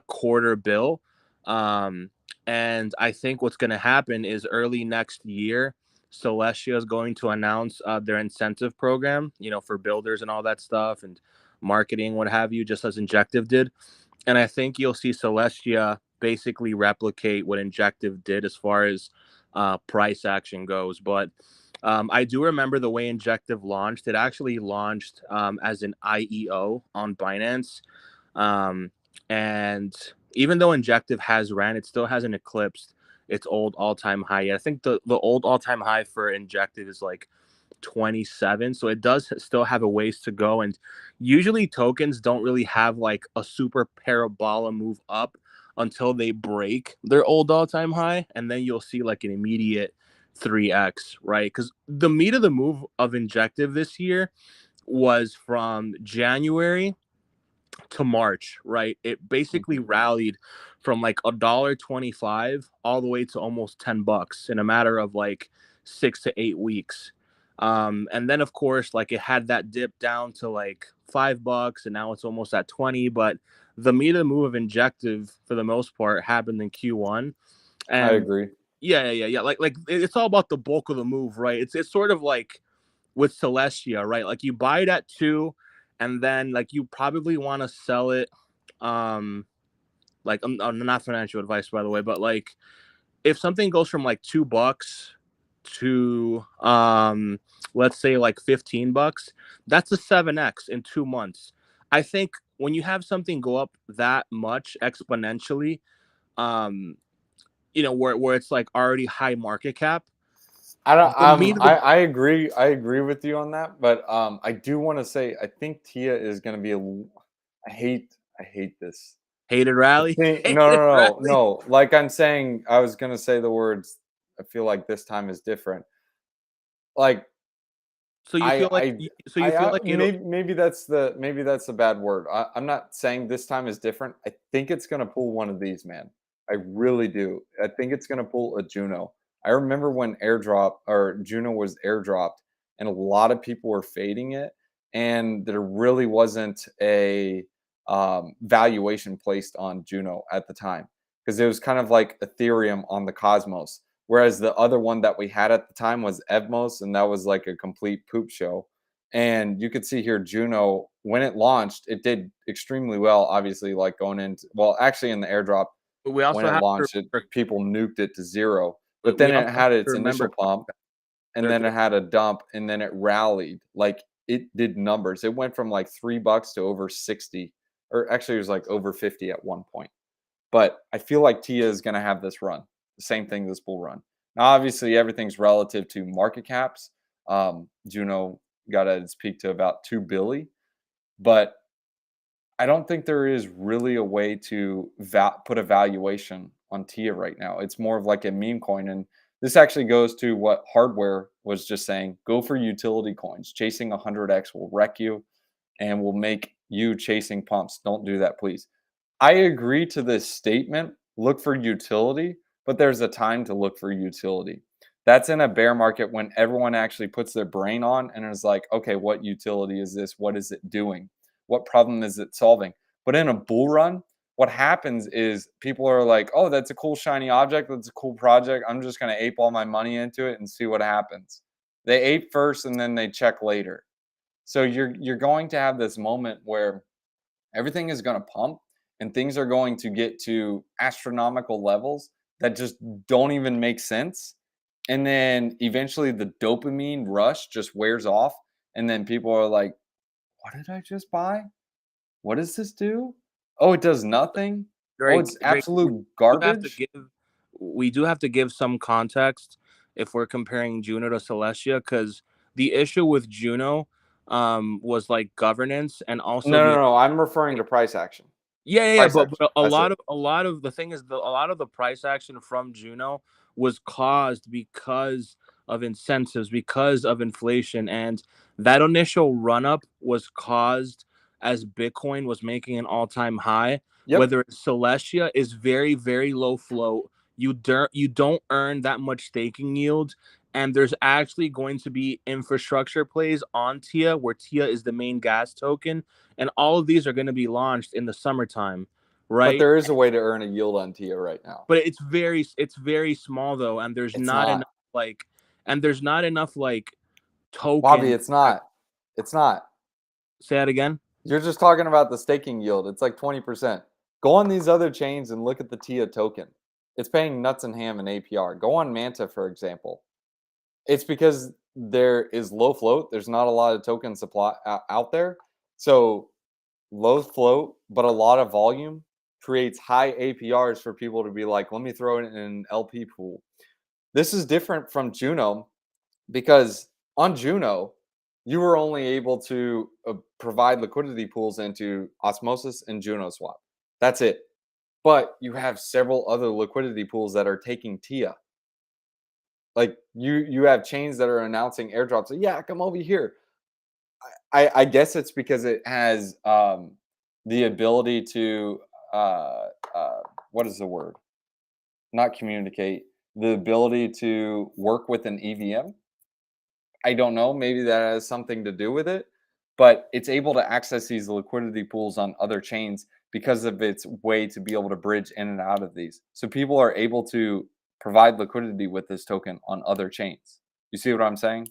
quarter bill. Um, and I think what's going to happen is early next year, Celestia is going to announce their incentive program, for builders and all that stuff. And marketing, what have you, just as Injective did. And I think you'll see Celestia basically replicate what Injective did as far as price action goes. But I do remember the way Injective launched. It actually launched as an IEO on Binance. And even though Injective has ran, it still hasn't eclipsed its old all-time high yet. I think the old all-time high for Injective is like 27, so it does still have a ways to go. And usually tokens don't really have like a super parabola move up until they break their old all-time high, and then you'll see like an immediate 3x, right? Because the meat of the move of Injective this year was from January to March, right? It basically rallied from like $1.25 all the way to almost $10 in a matter of like 6 to 8 weeks. And then of course, like it had that dip down to like $5, and now it's almost at 20. But the meat of the move of Injective for the most part happened in Q1. I And agree. yeah. Like it's all about the bulk of the move, right? It's sort of like with Celestia, right? Like you buy it at 2, and then like you probably want to sell it. Like I'm not financial advice, by the way, but like if something goes from like $2 to let's say like $15, that's a 7x in 2 months. I think when you have something go up that much exponentially, um, where it's like already high market cap, I don't. the meat of the I agree. I agree with you on that. But I do want to say I think Tia is going to be a. I hate this. hated I rally, think hated rally. no. Like I'm saying, I was going to say the words. I feel like this time is different. Like So you feel like it'll. maybe that's a bad word. I'm not saying this time is different. I think it's gonna pull one of these, man. I really do. I think it's gonna pull a Juno. I remember when airdrop or Juno was airdropped, and a lot of people were fading it, and there really wasn't a valuation placed on Juno at the time because it was kind of like Ethereum on the Cosmos. Whereas the other one that we had at the time was Evmos, and that was like a complete poop show. And you could see here Juno, when it launched, it did extremely well. Obviously, like going into, well, actually in the airdrop, But we when also it have to launched, remember, people nuked it to zero. But we then it also have had to its remember initial pump, and there, then it had a dump, and then it rallied. Like it did numbers. It went from like $3 to over 60, or actually it was like over 50 at one point. But I feel like Tia is going to have this run, the same thing this bull run. Now, obviously, everything's relative to market caps. Juno got at its peak to about 2 billion, but I don't think there is really a way to put a valuation on Tia right now. It's more of like a meme coin, and this actually goes to what Hardware was just saying: go for utility coins. Chasing 100x will wreck you, and will make you chasing pumps. Don't do that, please. I agree to this statement. Look for utility, but there's a time to look for utility. That's in a bear market when everyone actually puts their brain on and is like, okay, what utility is this? What is it doing? What problem is it solving? But in a bull run, what happens is people are like, oh, that's a cool shiny object. That's a cool project. I'm just going to ape all my money into it and see what happens. They ape first and then they check later. So you're going to have this moment where everything is going to pump and things are going to get to astronomical levels that just don't even make sense. And then eventually the dopamine rush just wears off. And then people are like, what did I just buy? What does this do? Oh, it does nothing. Oh, Drake, it's Drake, absolute do have to garbage. give we do have to give some context if we're comparing Juno to Celestia, because the issue with Juno was like governance, and also No. I'm referring to price action. yeah. Price But action. That's it. a lot of the thing is a lot of the price action from Juno was caused because of incentives, because of inflation, and that initial run up was caused as Bitcoin was making an all time high. Yep. Whether Celestia is very low float, you don't earn that much staking yield, and there's actually going to be infrastructure plays on Tia, where Tia is the main gas token, and all of these are going to be launched in the summertime, But right? there is a way to earn a yield on Tia right now. But it's very small though, and there's It's not not. enough like and there's not enough like Bobby, token. it's not. It's not. Say that again. You're just talking about the staking yield. It's like 20%. Go on these other chains and look at the TIA token. It's paying nuts and ham in APR. Go on Manta, for example. It's because there is low float. There's not a lot of token supply out there. So low float, but a lot of volume creates high APRs for people to be like, let me throw it in an LP pool. This is different from Juno because on Juno, you were only able to provide liquidity pools into Osmosis and Juno Swap. That's it. But you have several other liquidity pools that are taking TIA. Like you have chains that are announcing airdrops. Yeah, come over here. I guess it's because it has the ability to what is the word? Not communicate. The ability to work with an EVM. I don't know. Maybe that has something to do with it, but it's able to access these liquidity pools on other chains because of its way to be able to bridge in and out of these. So people are able to provide liquidity with this token on other chains. You see what I'm saying?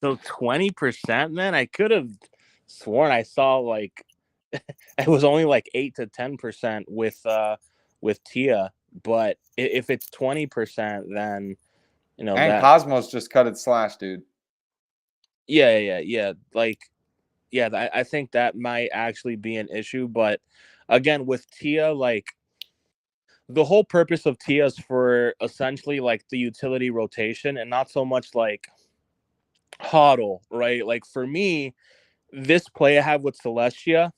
So 20%, man. I could have sworn I saw like it was only like 8 to 10% with TIA, but if it's 20%, then And that. Cosmos just cut its slash, dude. Yeah. Like, yeah, I think that might actually be an issue. But again, with TIA, like the whole purpose of TIA is for essentially like the utility rotation and not so much like hodl, right? Like for me, this play I have with Celestia,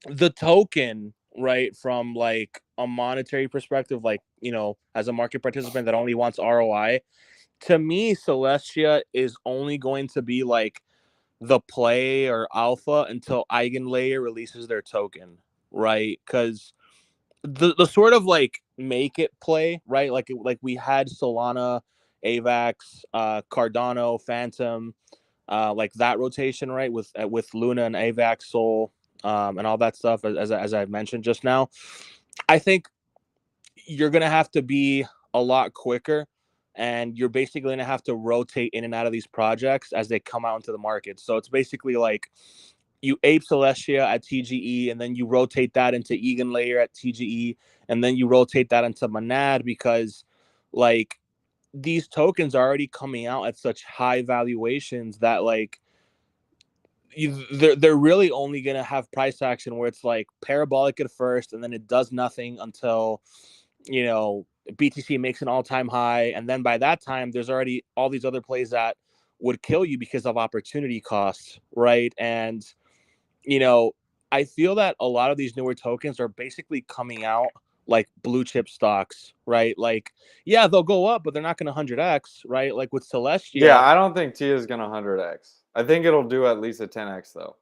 the token, right, from like a monetary perspective, like, as a market participant that only wants ROI, to me, Celestia is only going to be like the play or alpha until Eigenlayer releases their token, right? Because the sort of like make it play, right? Like we had Solana, AVAX, Cardano, Phantom, like that rotation, right? With Luna and AVAX, Sol, and all that stuff, as I mentioned just now. I think you're gonna have to be a lot quicker, and you're basically gonna have to rotate in and out of these projects as they come out into the market. So it's basically like you ape Celestia at TGE, and then you rotate that into Eigenlayer at TGE, and then you rotate that into Monad, because like these tokens are already coming out at such high valuations that like they're really only going to have price action where it's like parabolic at first, and then it does nothing until BTC makes an all-time high, and then by that time there's already all these other plays that would kill you because of opportunity costs, right? And I feel that a lot of these newer tokens are basically coming out like blue chip stocks, right? Like, yeah, they'll go up, but they're not going to 100x, right? Like with Yeah, Celestia. I don't think TIA is gonna 100x. I think it'll do at least a 10x though.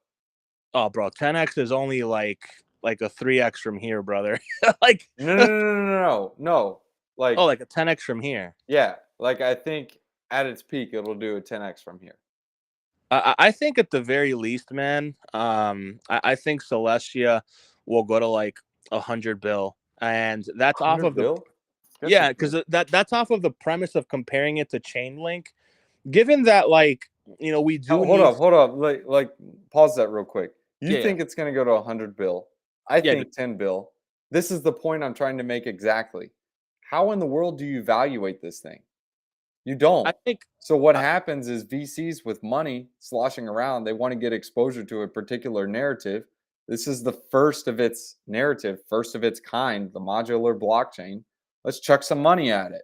Oh, bro, 10x is only like a 3x from here, brother. Like, No, no, no, no, no, no, no. oh, Like, like a 10x from here. yeah, like I think at its peak it'll do a 10x from here. I think at the very least, man. I think Celestia will go to like 100 bill, and that's off 100 of the. bill? Guess Yeah, it because could. that's off of the premise of comparing it to Chainlink. Given that, like, we do Hold need. up, hold up. Like, pause that real quick. You Yeah, think it's gonna go to 100 bill? I yeah, dude. think 10 bill. This is the point I'm trying to make exactly. How in the world do you evaluate this thing? You I don't. think. So what Uh, happens is VCs with money sloshing around, they want to get exposure to a particular narrative. This is the first of its narrative, first of its kind, the modular blockchain. Let's chuck some money at it.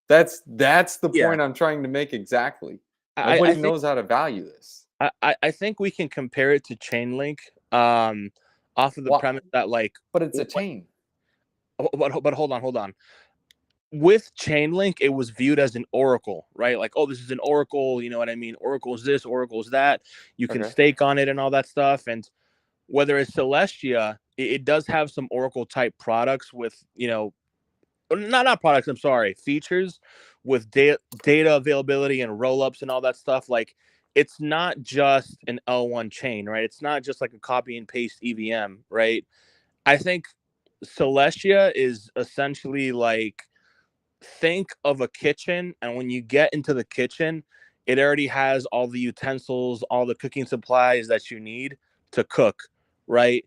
That's the yeah, point I'm trying to make exactly. I Nobody think knows how to value this. I think we can compare it to Chainlink, off of the What? premise that like, But it's a what, chain. but hold on. With Chainlink, it was viewed as an oracle, right? Like, oh, this is an oracle. You know what I mean? Oracle's this, oracle's that. You can Okay. stake on it and all that stuff. And whether it's Celestia, it does have some oracle type products with, not products. I'm sorry, features with data availability and rollups and all that stuff. Like, it's not just an L1 chain, right? It's not just like a copy and paste EVM, right? I think Celestia is essentially like, think of a kitchen, and when you get into the kitchen, it already has all the utensils, all the cooking supplies that you need to cook, right?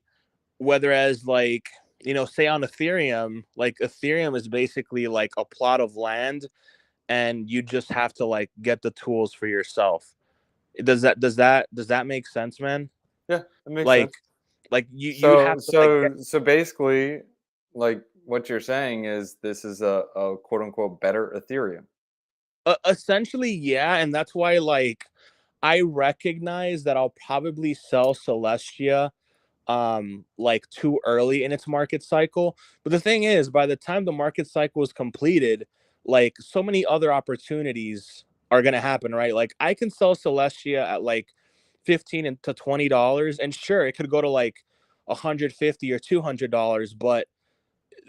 Whereas like, say on Ethereum, like Ethereum is basically like a plot of land and you just have to like get the tools for yourself. Does that make sense, man? Yeah, that makes Like sense. you would So have to like get basically, like what you're saying is this is a quote unquote better Ethereum. essentially, yeah, and that's why like I recognize that I'll probably sell Celestia like too early in its market cycle. But the thing is, by the time the market cycle is completed, like so many other opportunities are gonna happen, right? Like I can sell Celestia at like $15 to $20, and sure, it could go to like $150 or $200, but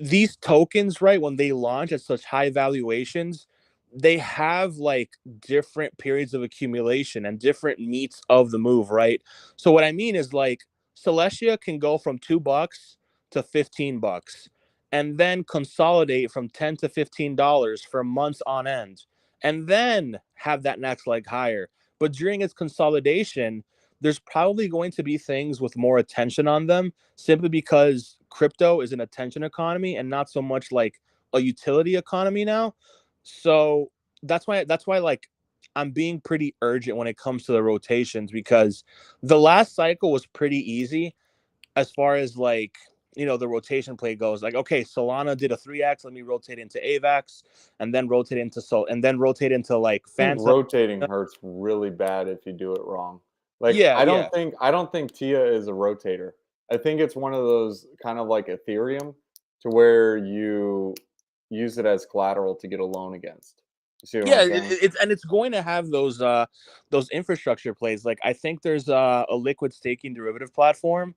these tokens, right, when they launch at such high valuations, they have like different periods of accumulation and different meets of the move, right? So what I mean is like Celestia can go from $2 to $15 and then consolidate from $10 to $15 for months on end and then have that next leg higher. But during its consolidation, there's probably going to be things with more attention on them simply because crypto is an attention economy and not so much like a utility economy now. So that's why like I'm being pretty urgent when it comes to the rotations because the last cycle was pretty easy as far as like the rotation play goes. Like, okay, Solana did a 3x, let me rotate into AVAX and then rotate into like I think Phantom. rotating hurts really bad if you do it wrong. Like Yeah, yeah. I don't think Tia is a rotator. I think it's one of those kind of like Ethereum to where you use it as collateral to get a loan against. You see what I'm Yeah, saying? it's going to have those infrastructure plays. Like I think there's a liquid staking derivative platform.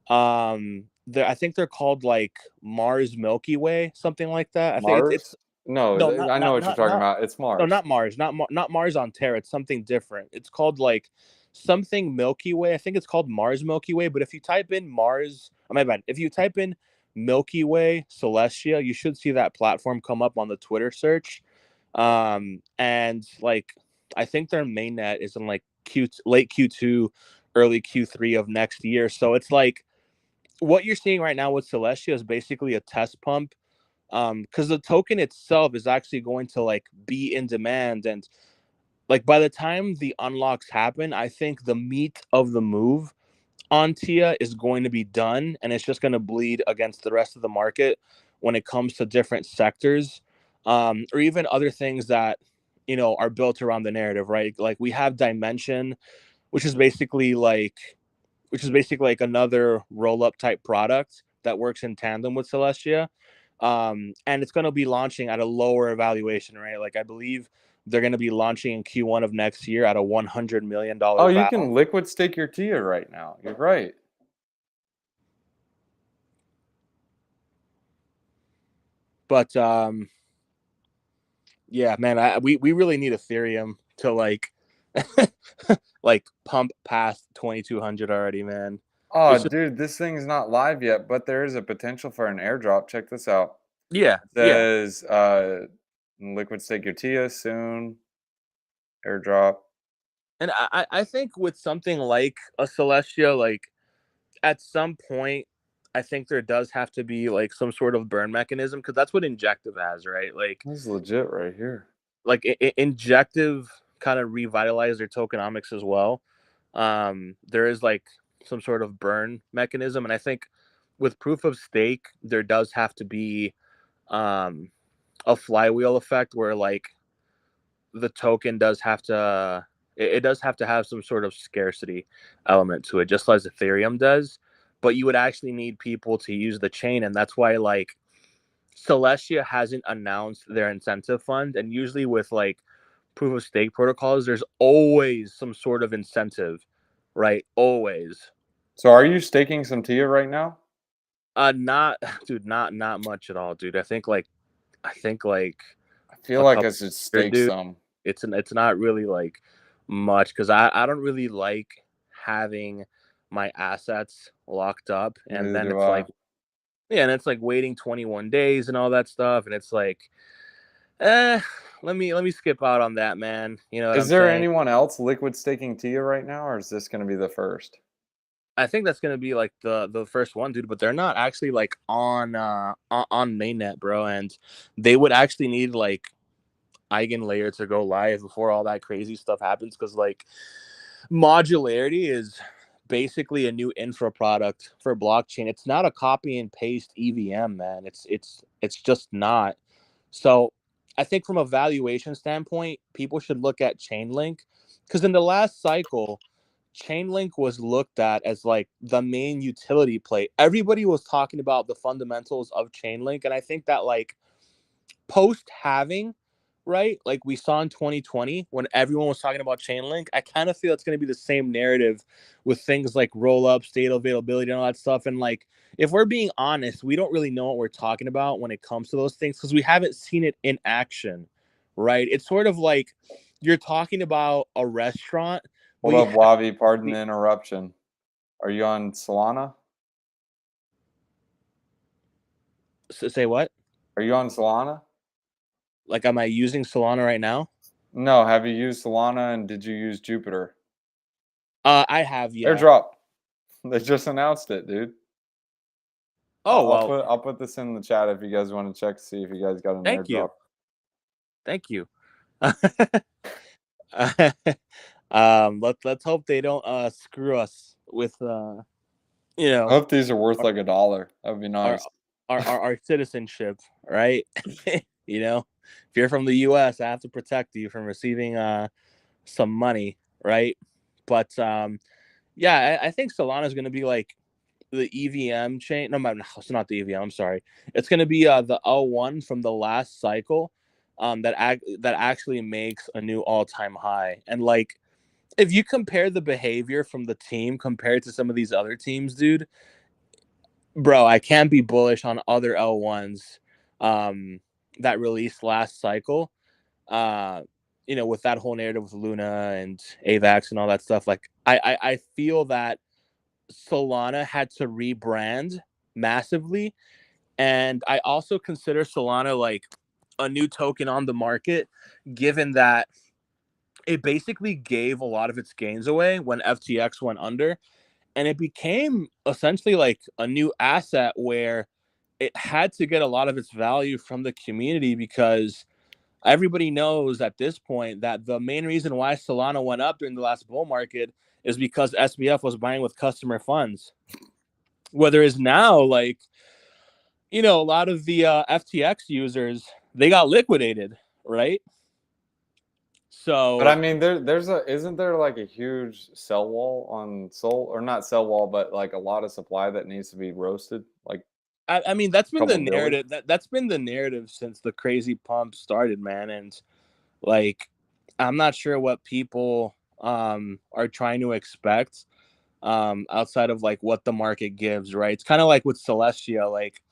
I think they're called like Mars Milky Way, something like that. I think it's Mars? No, no, not I know not what you're not talking not about. It's no, Mars. not Mars, not Mars on Terra. It's something different. It's called like something Milky Way. I think it's called Mars Milky Way. But if you type in Mars, oh my bad. If you type in Milky Way Celestia, you should see that platform come up on the Twitter search. And like I think their mainnet is in like late Q2, early Q3 of next year. So it's like what you're seeing right now with Celestia is basically a test pump because the token itself is actually going to like be in demand, and like by the time the unlocks happen, I think the meat of the move on Tia is going to be done, and it's just going to bleed against the rest of the market when it comes to different sectors, or even other things that are built around the narrative, right? Like we have Dimension, which is basically like another roll up type product that works in tandem with Celestia. And it's going to be launching at a lower evaluation, right? Like I believe they're going to be launching in Q1 of next year at a $100 million Oh, you val. can liquid stake your Tia right now. You're right. But yeah, man, we really need Ethereum to like like pump past 2200 already, man. Oh, It's just dude, this thing's not live yet, but there is a potential for an airdrop. Check this out. yeah, It yeah. says liquid stake your Tia soon. Airdrop. And I think with something like a Celestia, like at some point, I think there does have to be like some sort of burn mechanism because that's what Injective has, right? This is legit right here. Injective kind of revitalized their tokenomics as well. There is like some sort of burn mechanism, and I think with proof of stake, there does have to be um, a flywheel effect where like the token does have to it does have to have some sort of scarcity element to it, just as Ethereum does. But you would actually need people to use the chain, and that's why like Celestia hasn't announced their incentive fund, and usually with like proof of stake protocols, there's always some sort of incentive, right? Always. So are you staking some Tia right now? Not dude, not much at all, dude. I think like I feel a like couple I should hundred, stake dude. some. It's not really like much because I don't really like having my assets locked up, and Neither then do it's like I. yeah, and it's like waiting 21 days and all that stuff, and it's like Eh, let me skip out on that, man. You know what Is I'm there saying? anyone else liquid staking TIA right now, or is this going to be the first? I think that's gonna be like the first one, dude. But they're not actually like on mainnet, bro. And they would actually need like eigenlayer to go live before all that crazy stuff happens. Because like modularity is basically a new infra product for blockchain. It's not a copy and paste EVM, man. It's just not. So I think from a valuation standpoint, people should look at Chainlink because in the last cycle, Chainlink was looked at as like the main utility play. Everybody was talking about the fundamentals of Chainlink, and I think that like post halving, right? Like we saw in 2020 when everyone was talking about Chainlink, I kind of feel it's going to be the same narrative with things like roll up, state availability, and all that stuff. And like, if we're being honest, we don't really know what we're talking about when it comes to those things because we haven't seen it in action, right? It's sort of like you're talking about a restaurant, but Hold you up, have Wavi. Pardon the interruption. Are you on Solana? say what? Are you on Solana? Like, am I using Solana right now? No. Have you used Solana and did you use Jupiter? I have, yeah. Airdrop. They just announced it, dude. Oh well, I'll put this in the chat if you guys want to check to see if you guys got an thank airdrop. you, thank you. Let's hope they don't screw us with you I know hope these are worth our like $1. That would be our nice. our citizenship, right? You know, if you're from the U.S., I have to protect you from receiving some money, right? But yeah, I think Solana is going to be like the EVM chain. No, it's not the EVM. I'm sorry. It's going to be the L1 from the last cycle, that actually makes a new all-time high. And like, if you compare the behavior from the team compared to some of these other teams, dude, bro, I can't be bullish on other L1s that released last cycle. Uh, with that whole narrative with Luna and AVAX and all that stuff, like I feel that Solana had to rebrand massively. And I also consider Solana like a new token on the market, given that it basically gave a lot of its gains away when FTX went under. And it became essentially like a new asset where it had to get a lot of its value from the community because everybody knows at this point that the main reason why Solana went up during the last bull market is because SBF was buying with customer funds. Whether it's now like, a lot of the FTX users, they got liquidated, right? But I So mean, isn't there like a huge sell wall on Sol, or not sell wall, but like a lot of supply that needs to be roasted, like I mean that's a been couple the billion. narrative that's been the narrative since the crazy pump started, man. And like I'm not sure what people are trying to expect outside of like what the market gives, right? It's kind of like with Celestia. Like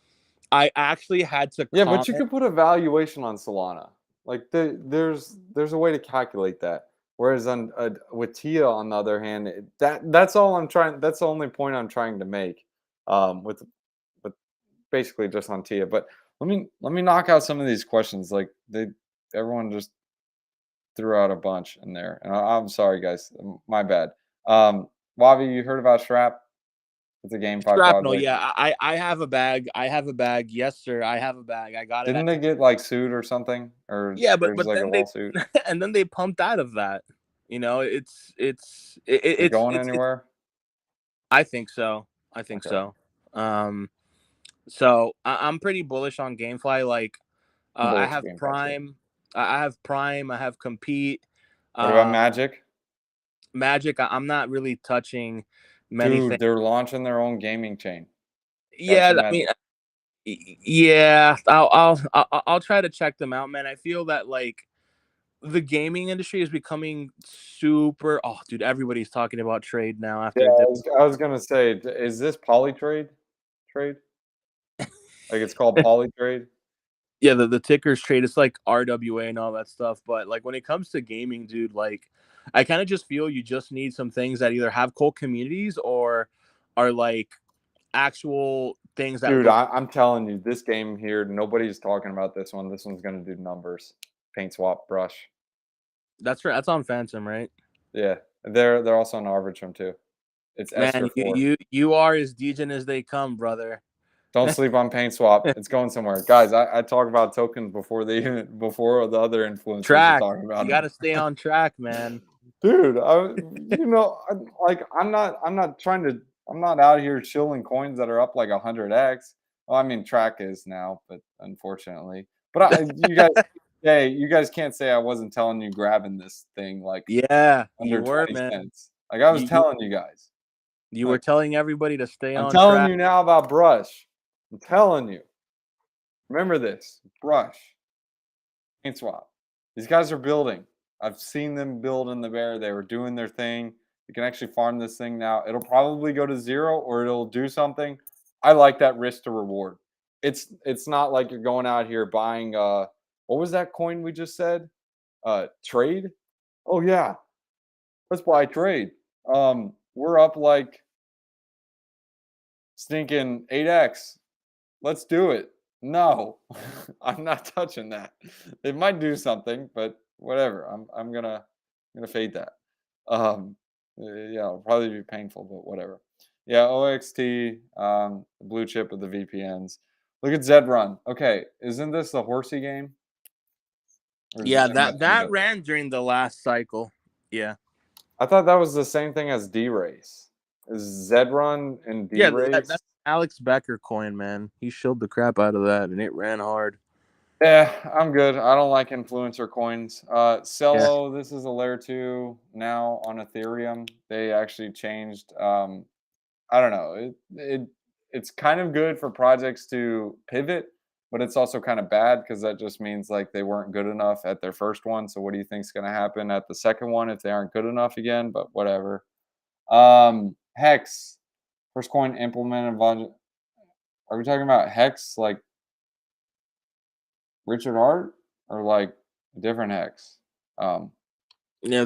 I actually had to Yeah, but you comment. could put a valuation on Solana. Like there's a way to calculate that. Whereas on with Tia, on the other hand, that's all I'm trying. That's the only point I'm trying to make. With basically just on Tia. But let me knock out some of these questions. Like everyone just threw out a bunch in there, and I'm sorry, guys. My bad. Wavi, you heard about Shrap? It's a GameFi Shrapnel, project. yeah, I have a bag. I have a bag. Yes, sir. I have a bag. I got it Didn't at they get like sued or something, or yeah, but there's like a then they lawsuit? and then they pumped out of that. Is it going it's. anywhere? I think so. I think Okay, so. So I'm pretty bullish on GameFly. Like, I'm I bullish have GameFi too. Prime. I have Prime. I have Compete. What about Uh, Magic? Magic. I'm not really touching many Dude, things. they're launching their own gaming chain. Yeah, Gotcha I mean, Magic. yeah. I'll try to check them out, man. I feel that like the gaming industry is becoming super. Oh, dude, everybody's talking about trade now Yeah, after this. I was gonna say, is this Polytrade trade? Like it's called Polytrade? Yeah, the tickers trade. It's like RWA and all that stuff. But like when it comes to gaming, dude, like I kind of just feel you just need some things that either have cool communities or are like actual things that Dude, look. I'm telling you, this game here, nobody's talking about this one. This one's gonna do numbers. Paint swap brush. That's right. That's on Phantom, right? Yeah, they're also on Arbitrum too. It's Man, Esther 4. you are as degen as they come, brother. Don't sleep on Paint Swap. It's going somewhere, guys. I talk about tokens before before the other influencers are Track. talking about You them. got to stay on track, man. Dude, I'm not out here chilling coins that are up like 100x. Well, I mean, track is now, but unfortunately, but you guys can't say I wasn't telling you grabbing this thing like Yeah, under you were, 20 man. cents. Like I was You telling you guys. you were Like telling everybody to stay I'm on telling track. you now about Brush. I'm telling you. Remember this. Brush. Paint swap. These guys are building. I've seen them build in the bear. They were doing their thing. You can actually farm this thing now. It'll probably go to 0 or it'll do something. I like that risk to reward. It's not like you're going out here buying what was that coin we just said? Trade? Oh yeah. Let's buy trade. We're up like stinking 8x. Let's do it. No, I'm not touching that. It might do something, but whatever. I'm gonna fade that. Yeah, it'll probably be painful, but whatever. Yeah, OXT, the blue chip of the VPNs. Look at Zed Run. Okay, isn't this the horsey game? Yeah, Am I thinking that of that? ran during the last cycle. Yeah. I thought that was the same thing as D race. Is Zed Run and D Yeah, race? that's Alex Becker coin, man. He shilled the crap out of that and it ran hard. Yeah, I'm good. I don't like influencer coins. Yeah. Celo, this is a layer 2 now on Ethereum. They actually changed. I don't know. It's kind of good for projects to pivot, but it's also kind of bad because that just means like they weren't good enough at their first one. So what do you think is going to happen at the second one if they aren't good enough again? But whatever. Hex, first coin implemented. Are we talking about Hex like Richard Art or like a different Hex? Um, Yeah,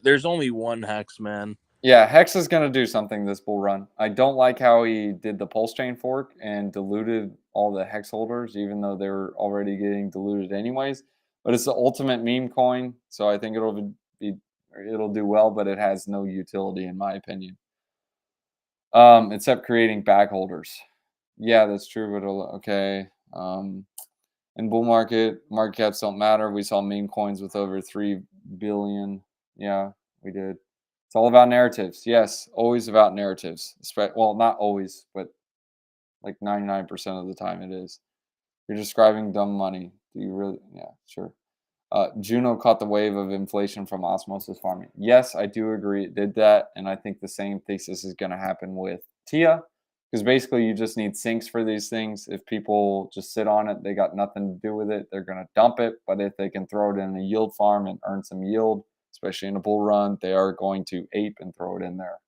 there's only one hex, man. yeah, Hex is going to do something this bull run. I don't like how he did the pulse chain fork and diluted all the Hex holders, even though they were already getting diluted anyways. But it's the ultimate meme coin, so I think it'll do well, but it has no utility in my opinion, except creating back holders. Yeah, that's true, but okay. In bull market caps don't matter. We saw meme coins with over 3 billion. Yeah, we did. It's all about narratives. Yes, always about narratives. Well, not always, but like 99% of the time it is. You're describing dumb money. Do you really? Yeah, sure. Juno caught the wave of inflation from osmosis farming. Yes, I do agree it did that. And I think the same thesis is going to happen with TIA because basically you just need sinks for these things. If people just sit on it, they got nothing to do with it, they're going to dump it. But if they can throw it in a yield farm and earn some yield, especially in a bull run, they are going to ape and throw it in there.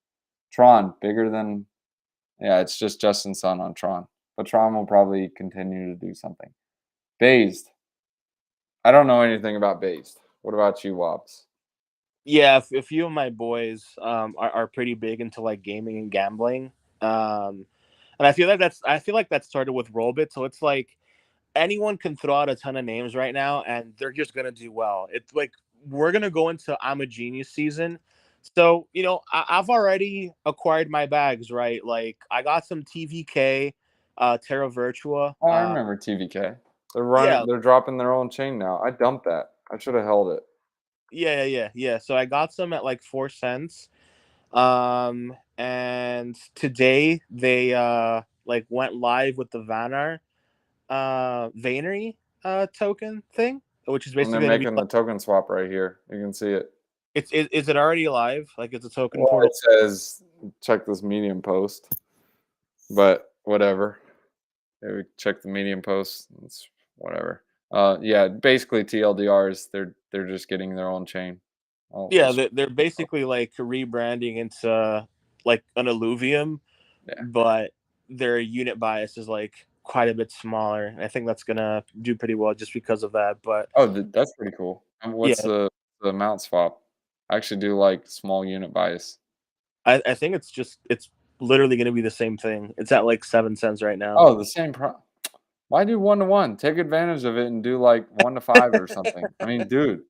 Tron, bigger than, yeah, it's just Justin Sun on Tron. But Tron will probably continue to do something. Based. I don't know anything about Based. What about you, Wobbs? Yeah, a few of my boys are pretty big into like gaming and gambling. And I feel like that started with Rollbit, so it's like anyone can throw out a ton of names right now and they're just gonna do well. It's like we're gonna go into I'm a Genius season. So, I've already acquired my bags, right? Like I got some TVK, Terra Virtua. Oh, I remember TVK. Yeah, They're dropping their own chain now. I dumped that. I should have held it. yeah. So I got some at like 4 cents. And today they like went live with the Vayner token thing, which is And they're basically going to be making like the token swap right here. You can see it. is it already live? Like it's a token Well, portal. it says check this Medium post, but whatever. Maybe check the Medium post. It's whatever. Yeah, basically TLDRs. They're just getting their own chain. Yeah, they're basically like rebranding into like an Illuvium, Yeah. but their unit bias is like quite a bit smaller. I think that's gonna do pretty well just because of that. But Oh, that's pretty cool. And what's yeah, the mount swap? I actually do like small unit bias. I think it's literally going to be the same thing. It's at like 7 cents right now. Oh, the same why do 1 to 1? Take advantage of it and do like 1 to 5 or something. I mean, dude,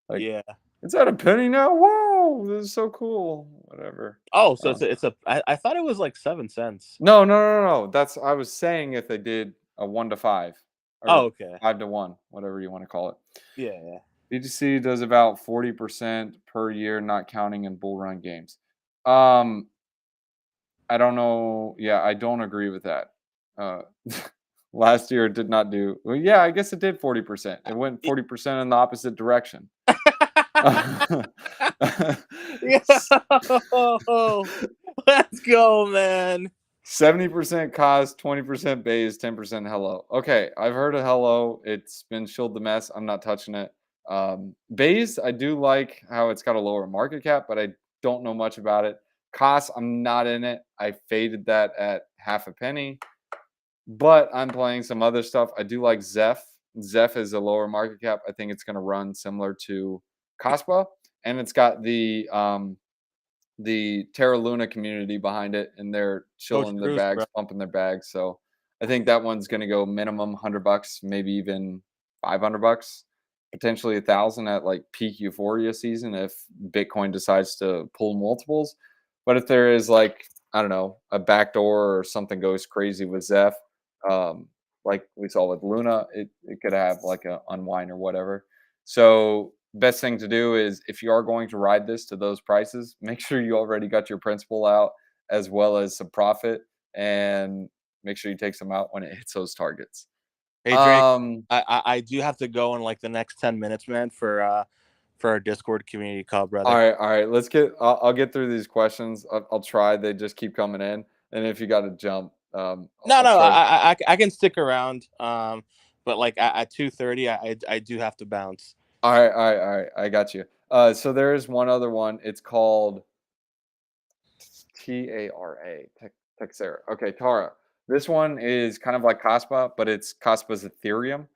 like Yeah. it's at a penny now. Whoa, this is so cool. Whatever. Oh, so Um, I thought it was like 7 cents. no, no, no, no. That's I was saying if they did a 1 to 5 Oh, or okay. 5 to 1, whatever you want to call it. Yeah, yeah. BTC does about 40% per year, not counting in bull run games. Um, I don't know. Yeah, I don't agree with that. Uh, last year it did not do well. Yeah, I guess it did 40%. It went 40% in the opposite direction. Yeah. Let's go, man. 70% cost, 20% base, 10% hello. Okay, I've heard of hello. It's been shilled the mess. I'm not touching it. Base, I do like how it's got a lower market cap, but I don't know much about it. Cost, I'm not in it. I faded that at half a penny, but I'm playing some other stuff. I do like Zeph. Zeph is a lower market cap. I think it's going to run similar to Kaspa, and it's got the Terra Luna community behind it, and they're Go chilling their Truth, bro. bags, pumping their bags. So I think that one's going to go minimum $100, maybe even $500, potentially 1,000 at like peak euphoria season if Bitcoin decides to pull multiples. But if there is like I don't know a backdoor or something goes crazy with Zeph, um, like we saw with Luna, it could have like a unwind or whatever. So best thing to do is if you are going to ride this to those prices, make sure you already got your principal out as well as some profit, and make sure you take some out when it hits those targets. Hey Drake, Um, I do have to go in like the next 10 minutes, man, for our Discord community call, all brother. right, all right. Let's get. I'll get through these questions. I'll try. They just keep coming in, and if you got to jump, No, I'll no, try. I can stick around. But like at 2:30, I do have to bounce. All right, all right, all right. I got you. So there is one other one. It's called Tara, Texera. Okay, Tara. This one is kind of like Kaspa, but it's Kaspa's Ethereum.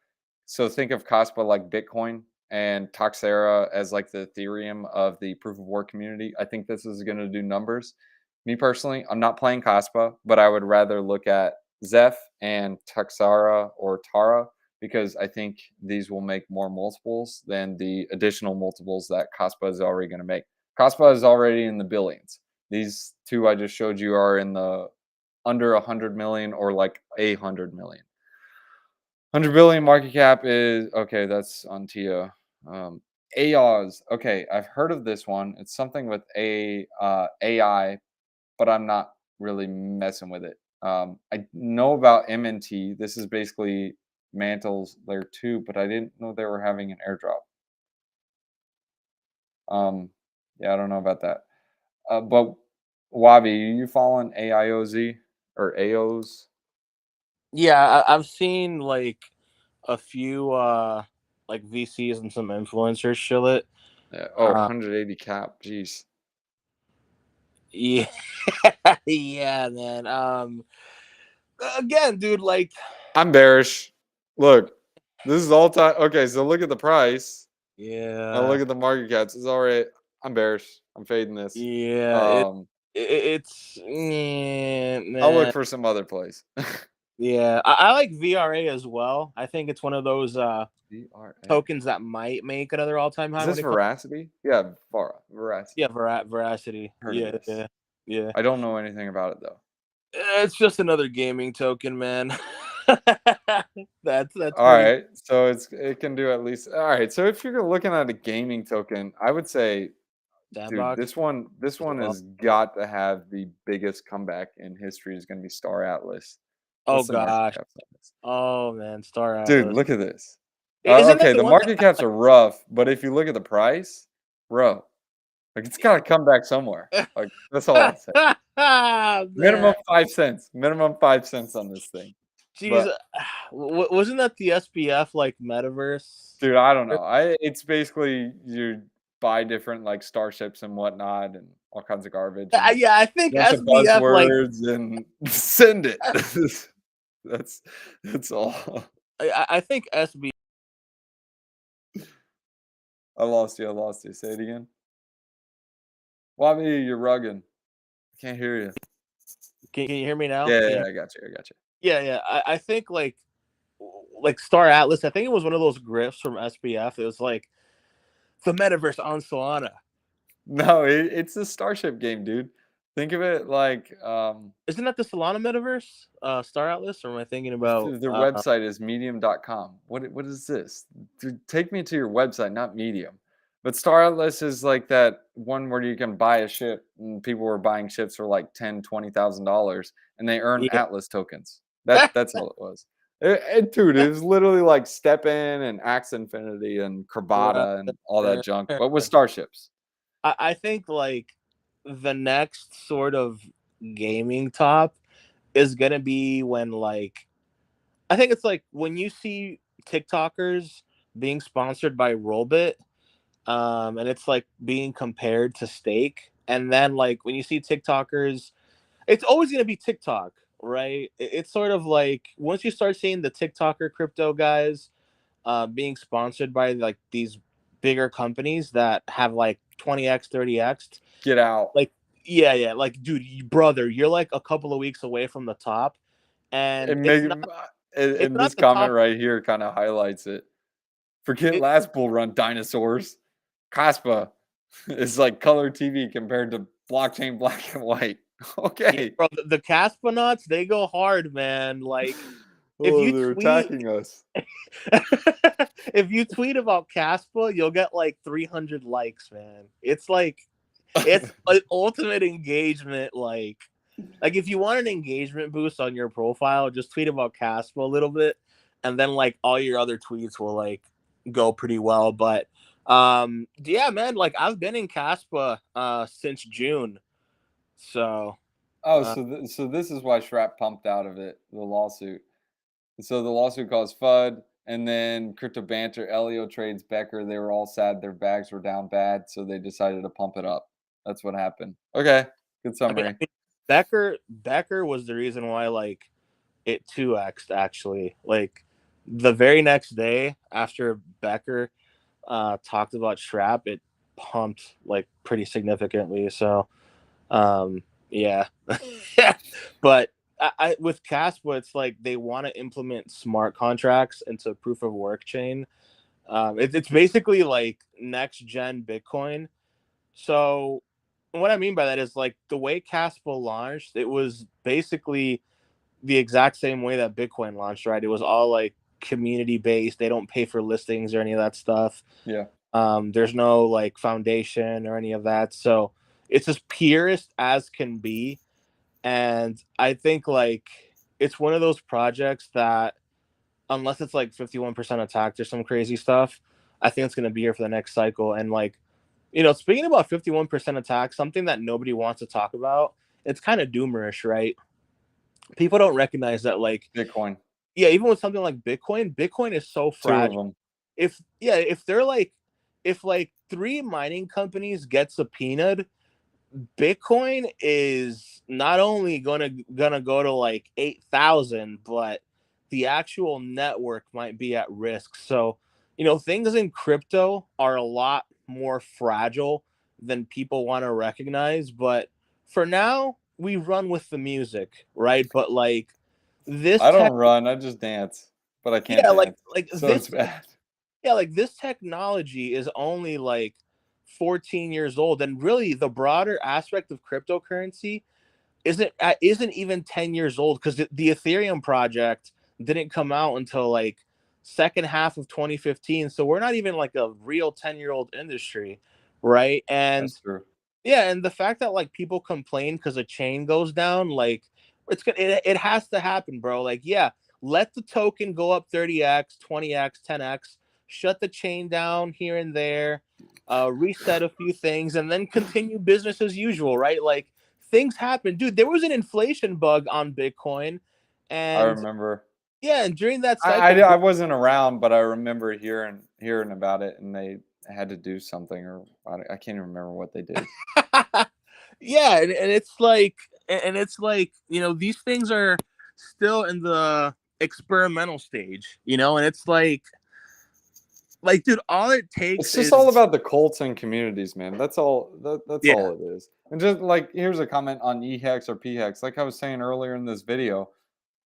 So think of Kaspa like Bitcoin and Toxera as like the Ethereum of the proof of work community. I think this is going to do numbers. Me personally, I'm not playing Kaspa, but I would rather look at Zeph and Toxera or Tara because I think these will make more multiples than the additional multiples that Kaspa is already going to make. Kaspa is already in the billions. These two I just showed you are in the under 100 million or like 100 million. 100 billion market cap is okay. That's on TIA. AOS. Okay, I've heard of this one. It's something with AI, but I'm not really messing with it. I know about MNT. This is basically Mantle's layer 2, but I didn't know they were having an airdrop. Yeah, I don't know about that. But Wabi, you following AIOZ or AOs? Yeah, I've seen like a few like VCs and some influencers shill it. Yeah. Oh, Uh, 180 cap. Jeez. yeah, yeah, man. Again, dude, like, I'm bearish. Look, this is all time. Okay, so look at the price. Now yeah, look at the market caps. It's already. I'm bearish. I'm fading this. yeah, Um, it's yeah, I'll look man. for some other place. Yeah, I like VRA as well. I think it's one of those VRA. tokens that might make another all-time Is high when this it comes. veracity? Yeah, veracity. Yeah, veracity. Heard of Yeah, this. yeah, yeah. I don't know anything about it though. It's just another gaming token, man. That's All pretty right, so it can do at least. All right, so if you're looking at a gaming token, I would say, dude, sandbox this one as well. has got to have the biggest comeback in history. Is going to be Star Atlas. Oh What's the market gosh. cap on this? Oh man, Star Dude, Atlas. look at this. Isn't that Okay, the the one that market caps are rough, but if you look at the price, bro, like it's got to come back somewhere. Like that's all I'll say. man. Minimum 5 cents. Minimum 5 cents on this thing. Jeez, But wasn't that the SPF like metaverse? dude, I don't know. It's basically you buy different like starships and whatnot and all kinds of garbage and Yeah, I think a bunch of SBF like buzzwords and send it. that's that's all. I think SB. I lost you. I lost you. Say it again. Why me? You're rugging. I can't hear you. Can you hear me now? Yeah, I got you. Yeah. I think like Star Atlas. I think it was one of those grifts from SBF. It was like the metaverse on Solana. No, it's a Starship game, dude. Think of it like Isn't that the Solana metaverse? Star Atlas, or am I thinking about? their website is medium.com. What is this? Dude, take me to your website, not Medium. But Star Atlas is like that one where you can buy a ship, and people were buying ships for like $10,000-$20,000, and they earn Yeah. Atlas tokens. That's all it was. Dude, it was literally like Step In and Axe Infinity and Right. Crabata and all that junk, but with starships. I think like the next sort of gaming top is gonna be when like I think it's like when you see TikTokers being sponsored by Rollbit, and it's like being compared to Stake, and then like when you see TikTokers, it's always gonna be TikTok, right? It's sort of like once you start seeing the TikToker crypto guys being sponsored by like these bigger companies that have like 20x, 30x, Get out. like yeah, like dude, brother, you're like a couple of weeks away from the top, and And it's make not it's and not this the comment top. right here kind of highlights it. Forget It, last bull run dinosaurs. Caspa is like color TV compared to blockchain black and white. yeah, Okay. bro, the Caspanauts, they go hard, man. Like if Oh, you they're tweet attacking us. if you tweet about Caspa, you'll get like 300 likes, man. It's like it's an ultimate engagement. Like if you want an engagement boost on your profile, just tweet about Caspa a little bit, and then like all your other tweets will like go pretty well. But yeah, man, like I've been in Caspa since June. So Oh, uh, so this is why Schrapp pumped out of it, the lawsuit. So the lawsuit caused FUD, and then Crypto Banter, Elio Trades, Becker, they were all sad their bags were down bad, so they decided to pump it up. That's what happened. Okay, good I mean, summary. Becker was the reason why like it 2x'd actually. Like the very next day after Becker talked about Schrapp, it pumped like pretty significantly. So yeah. But I with Caspa, it's like they want to implement smart contracts into proof of work chain. It's basically like next gen Bitcoin. So what I mean by that is like the way Caspa launched, it was basically the exact same way that Bitcoin launched, right? It was all like community based. They don't pay for listings or any of that stuff. Yeah. There's no like foundation or any of that. So it's as purest as can be. And I think like it's one of those projects that unless it's like 51% attacked or some crazy stuff, I think it's going to be here for the next cycle. And like, speaking about 51% attack, something that nobody wants to talk about, it's kind of doomerish, right? People don't recognize that like Bitcoin. yeah, even with something like Bitcoin is so Two of fragile. them. If they're like if like three mining companies get subpoenaed, Bitcoin is not only gonna go to like 8,000, but the actual network might be at risk. So, things in crypto are a lot more fragile than people want to recognize. But for now, we run with the music, right? But like this I tech, don't run, I just dance, but I can't yeah, like dance. like So it's this bad. yeah, like this technology is only like 14 years old, and really the broader aspect of cryptocurrency isn't even 10 years old because the Ethereum project didn't come out until like second half of 2015. So we're not even like a real 10-year-old industry, right? And That's true. yeah, and the fact that like people complain because a chain goes down, like it has to happen, bro. Like, yeah, let the token go up 30x, 20x, 10x, shut the chain down here and there, reset a few things, and then continue business as usual, right? Like things happen, dude. There was an inflation bug on Bitcoin, I and remember. yeah, and during that I, I cycle, I wasn't around, but I remember hearing about it, and they had to do something, or I can't even remember what they did. yeah, and it's like these things are still in the experimental stage, and it's like Like, dude, all it It's takes just all is about the cults and communities, man. That's all. That's yeah. all it is. And just like here's a comment on ehex or phex. Like I was saying earlier in this video,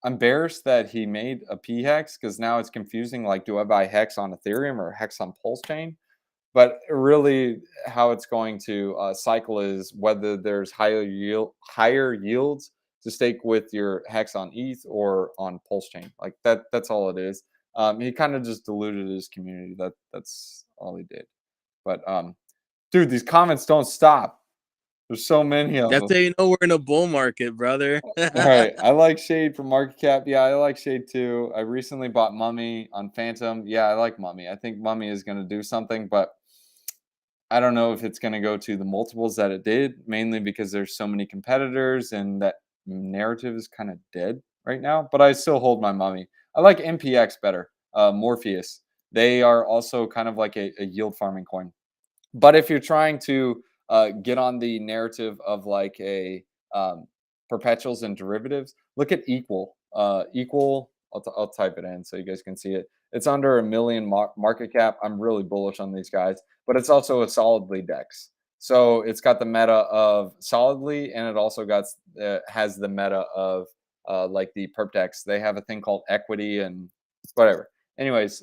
I'm embarrassed that he made a phex because now it's confusing. Like, do I buy hex on Ethereum or hex on Pulse Chain? But really, how it's going to cycle is whether there's higher yields to stake with your hex on ETH or on Pulse Chain. Like that. That's all it is. He kind of just diluted his community. That's all he did. But dude, these comments don't stop. There's so many of that's them. how you know we're in a bull market, brother. All right, I like Shade for market cap. Yeah, I like Shade too. I recently bought Mummy on Phantom. Yeah, I like Mummy. I think Mummy is going to do something, but I don't know if it's going to go to the multiples that it did, mainly because there's so many competitors and that narrative is kind of dead right now. But I still hold my Mummy. I like MPX better. Morpheus. They are also kind of like a yield farming coin. But if you're trying to get on the narrative of like a perpetuals and derivatives, look at Equal. Equal. I'll type it in so you guys can see it. It's under $1 million market cap. I'm really bullish on these guys, but it's also a solidly dex. So it's got the meta of solidly, and it also got has the meta of like the perp dex. They have a thing called equity and whatever. Anyways,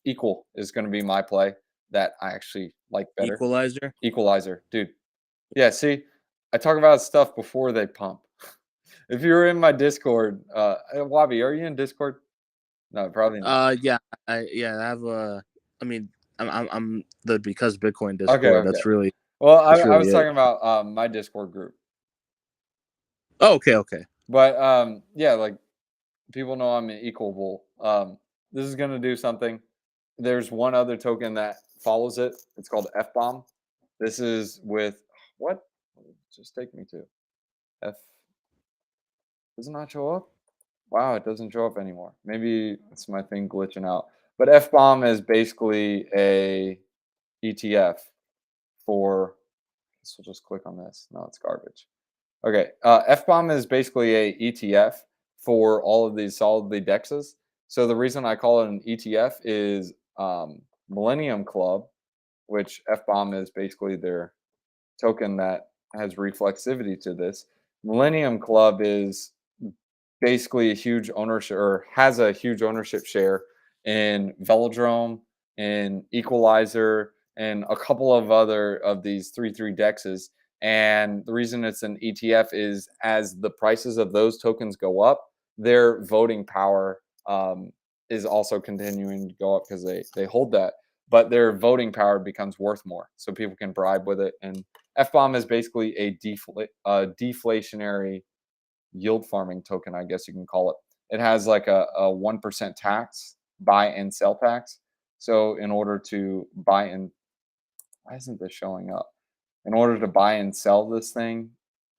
Equal is going to be my play that I actually like better. Equalizer. Equalizer, dude. Yeah, see, I talk about stuff before they pump. If you were in my Discord, Wabi, are you in Discord? No, probably not. Yeah, I have a. I mean, I'm the because Bitcoin Okay, Discord. okay. That's really Well, that's I really was it. talking about my Discord group, Oh, okay. but yeah, like people know I'm an equal bull. This is gonna do something. There's one other token that follows it. It's called F bomb. This is with what? Just take me to F. Does it not show up? Wow, it doesn't show up anymore. Maybe it's my thing glitching out. But F bomb is basically a ETF for. So we'll just click on this. No, it's garbage. Okay, F bomb is basically a ETF for all of these solidly dexes. So the reason I call it an ETF is Millennium Club, which F bomb is basically their token that has reflexivity to this. Millennium Club is basically a huge ownership or has a huge ownership share in Velodrome, in Equalizer, and a couple of other of these 3-3 dexes. And the reason it's an ETF is as the prices of those tokens go up, their voting power is also continuing to go up because they hold that. But their voting power becomes worth more, so people can bribe with it. And F bomb is basically a deflationary yield farming token, I guess you can call it. It has like a 1% tax, buy and sell tax. So in order to buy and why isn't this showing up? In order to buy and sell this thing,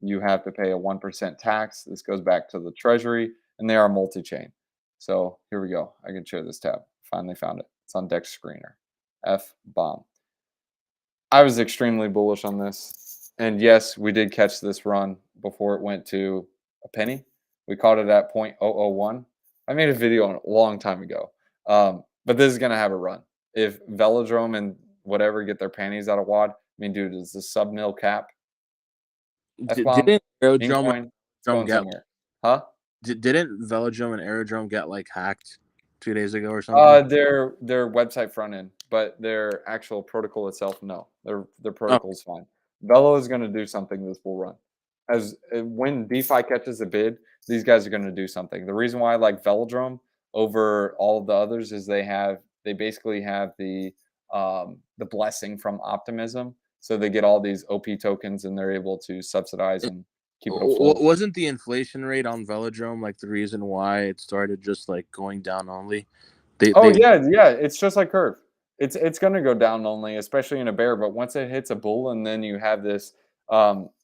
you have to pay a 1% tax. This goes back to the treasury and they are multi-chain. So here we go. I can share this tab. Finally found it. It's on Dex Screener. F bomb. I was extremely bullish on this. And yes, we did catch this run before it went to a penny. We caught it at 0.001. I made a video a long time ago. But this is going to have a run. If Velodrome and whatever get their panties out of wad, I mean, dude, is the sub mil cap? F bomb, Didn't Aerodrome Incoin, it's going get somewhere. Huh? didn't Velodrome and Aerodrome get like hacked 2 days ago or something? Their website front end, but their actual protocol itself, no. Their Oh, protocol is fine. Velo is going to do something this will run. As when DeFi catches a bid, these guys are going to do something. The reason why I like Velodrome over all of the others is they basically have the blessing from optimism. So they get all these OP tokens and they're able to subsidize and keep it afloat. wasn't the inflation rate on Velodrome like the reason why it started just like going down only? Oh They yeah, yeah. It's just like Curve. It's going to go down only, especially in a bear. But once it hits a bull, and then you have this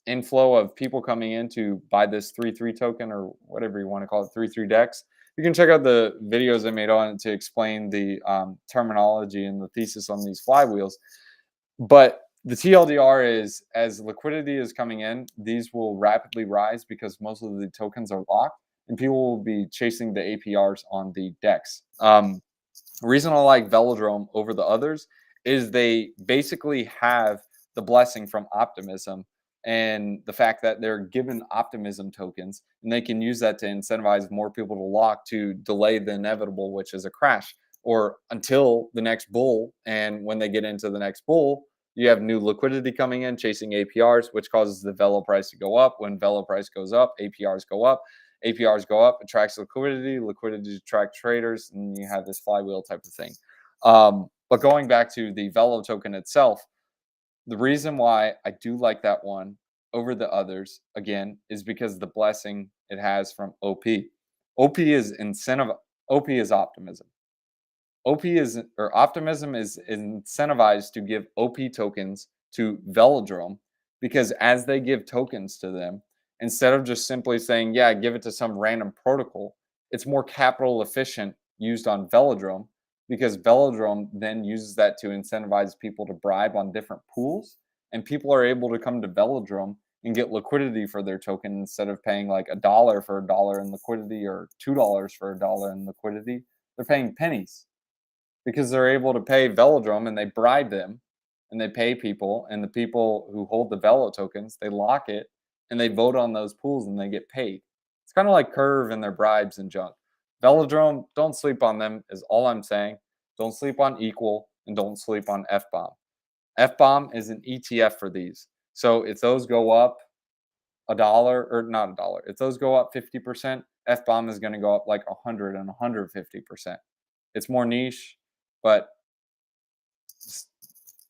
inflow of people coming in to buy this 3-3 token or whatever you want to call it, 3-3 dex. You can check out the videos I made on it to explain the terminology and the thesis on these flywheels. But the TLDR is as liquidity is coming in, these will rapidly rise because most of the tokens are locked, and people will be chasing the APRs on the DEX. The reason I like Velodrome over the others is they basically have the blessing from optimism and the fact that they're given optimism tokens and they can use that to incentivize more people to lock to delay the inevitable, which is a crash or until the next bull. And when they get into the next bull, you have new liquidity coming in, chasing APRs, which causes the Velo price to go up. When Velo price goes up, APRs go up. APRs go up, attracts liquidity, liquidity attracts traders, and you have this flywheel type of thing. But going back to the Velo token itself, the reason why I do like that one over the others, again, is because the blessing it has from OP. OP is incentive, OP is optimism. OP is, or optimism is incentivized to give OP tokens to Velodrome because as they give tokens to them, instead of just simply saying, yeah, give it to some random protocol, it's more capital efficient used on Velodrome because Velodrome then uses that to incentivize people to bribe on different pools. And people are able to come to Velodrome and get liquidity for their token instead of paying like $1 for $1 in liquidity or $2 for $1 in liquidity. They're paying pennies because they're able to pay Velodrome and they bribe them and they pay people, and the people who hold the Velo tokens, they lock it and they vote on those pools and they get paid. It's kind of like Curve and their bribes and junk. Velodrome, don't sleep on them is all I'm saying. Don't sleep on Equal and don't sleep on F-Bomb. F-Bomb is an ETF for these. So if those go up $1 or not $1, if those go up 50%, F-Bomb is going to go up like 100 and 150%. It's more niche, but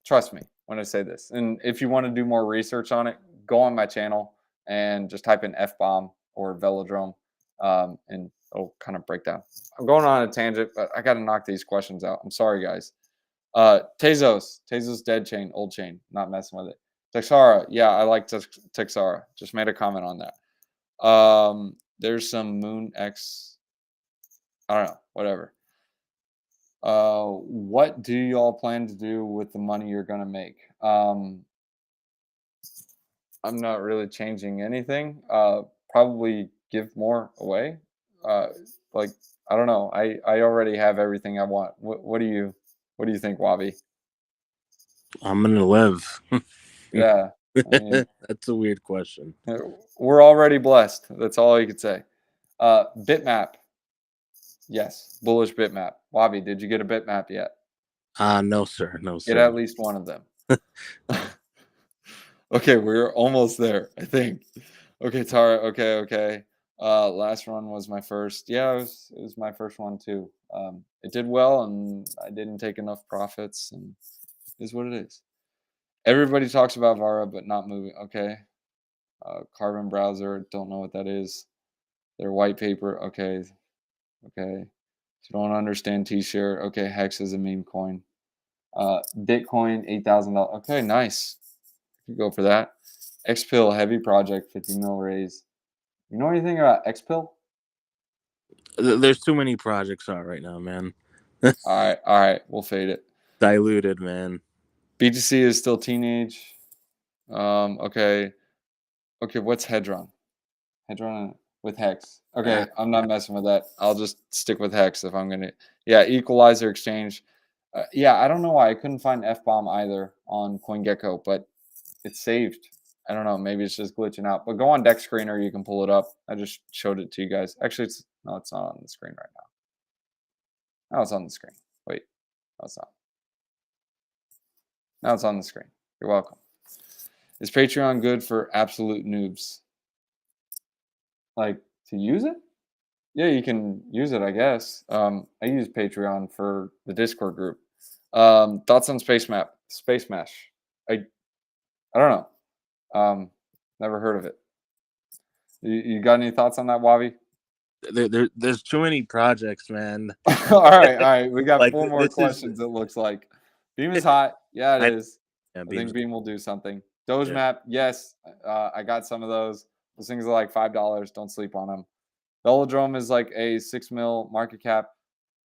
trust me when I say this. And if you want to do more research on it, go on my channel and just type in F-Bomb or Velodrome, and it'll kind of break down. I'm going on a tangent, but I got to knock these questions out. I'm sorry, guys. Tezos dead chain, old chain, not messing with it. Texara, yeah, I like Texara. Just made a comment on that. There's some Moon X, I don't know, whatever. What do y'all plan to do with the money you're gonna make? I'm not really changing anything. Probably give more away. Uh, like I don't know. I already have everything I want. What do you think, Wabi? I'm gonna live. Yeah, I mean, That's a weird question. we're already blessed. That's all you could say. Bitmap, yes, bullish bitmap. Wabi, did you get a bitmap yet? No, sir. No, Get sir. at least one of them. Okay, we're almost there, I think. Okay, Tara. Okay. Last run was my first. Yeah, it was my first one too. It did well, and I didn't take enough profits, and it is what it is. Everybody talks about Vara, but not moving. Okay. Carbon browser. Don't know what that is. Their white paper. Okay. If you don't understand T-share, okay. Hex is a meme coin. Bitcoin, $8,000. Okay, nice. You go for that. Xpill heavy project, 50 mil raise. You know anything about Xpill? There's too many projects out right now, man. All right, we'll fade it. Diluted, man. BTC is still teenage. Okay. What's Hedron? Hedron with Hex. Okay, I'm not messing with that. I'll just stick with Hex if I'm gonna. Yeah, Equalizer Exchange. Yeah, I don't know why I couldn't find F-Bomb either on CoinGecko, but it's saved. I don't know. Maybe it's just glitching out. But go on Deck Screener. You can pull it up. I just showed it to you guys. Actually, it's not on the screen right now. Now it's on the screen. Wait, no, it's not. Now it's on the screen. You're welcome. Is Patreon good for absolute noobs? Like to use it? Yeah, you can use it, I guess. I use Patreon for the Discord group. Thoughts on Space Mesh? I don't know. Never heard of it. You got any thoughts on that, Wabi? There's too many projects, man. All right. We got Like four more this is. questions. It looks like Beam is hot. Yeah, it I, is. yeah, I think Beam's Beam will do something. Doge yeah. Map, yes. I got some of those. Those things are like $5. Don't sleep on them. Velodrome is like a 6 mil market cap.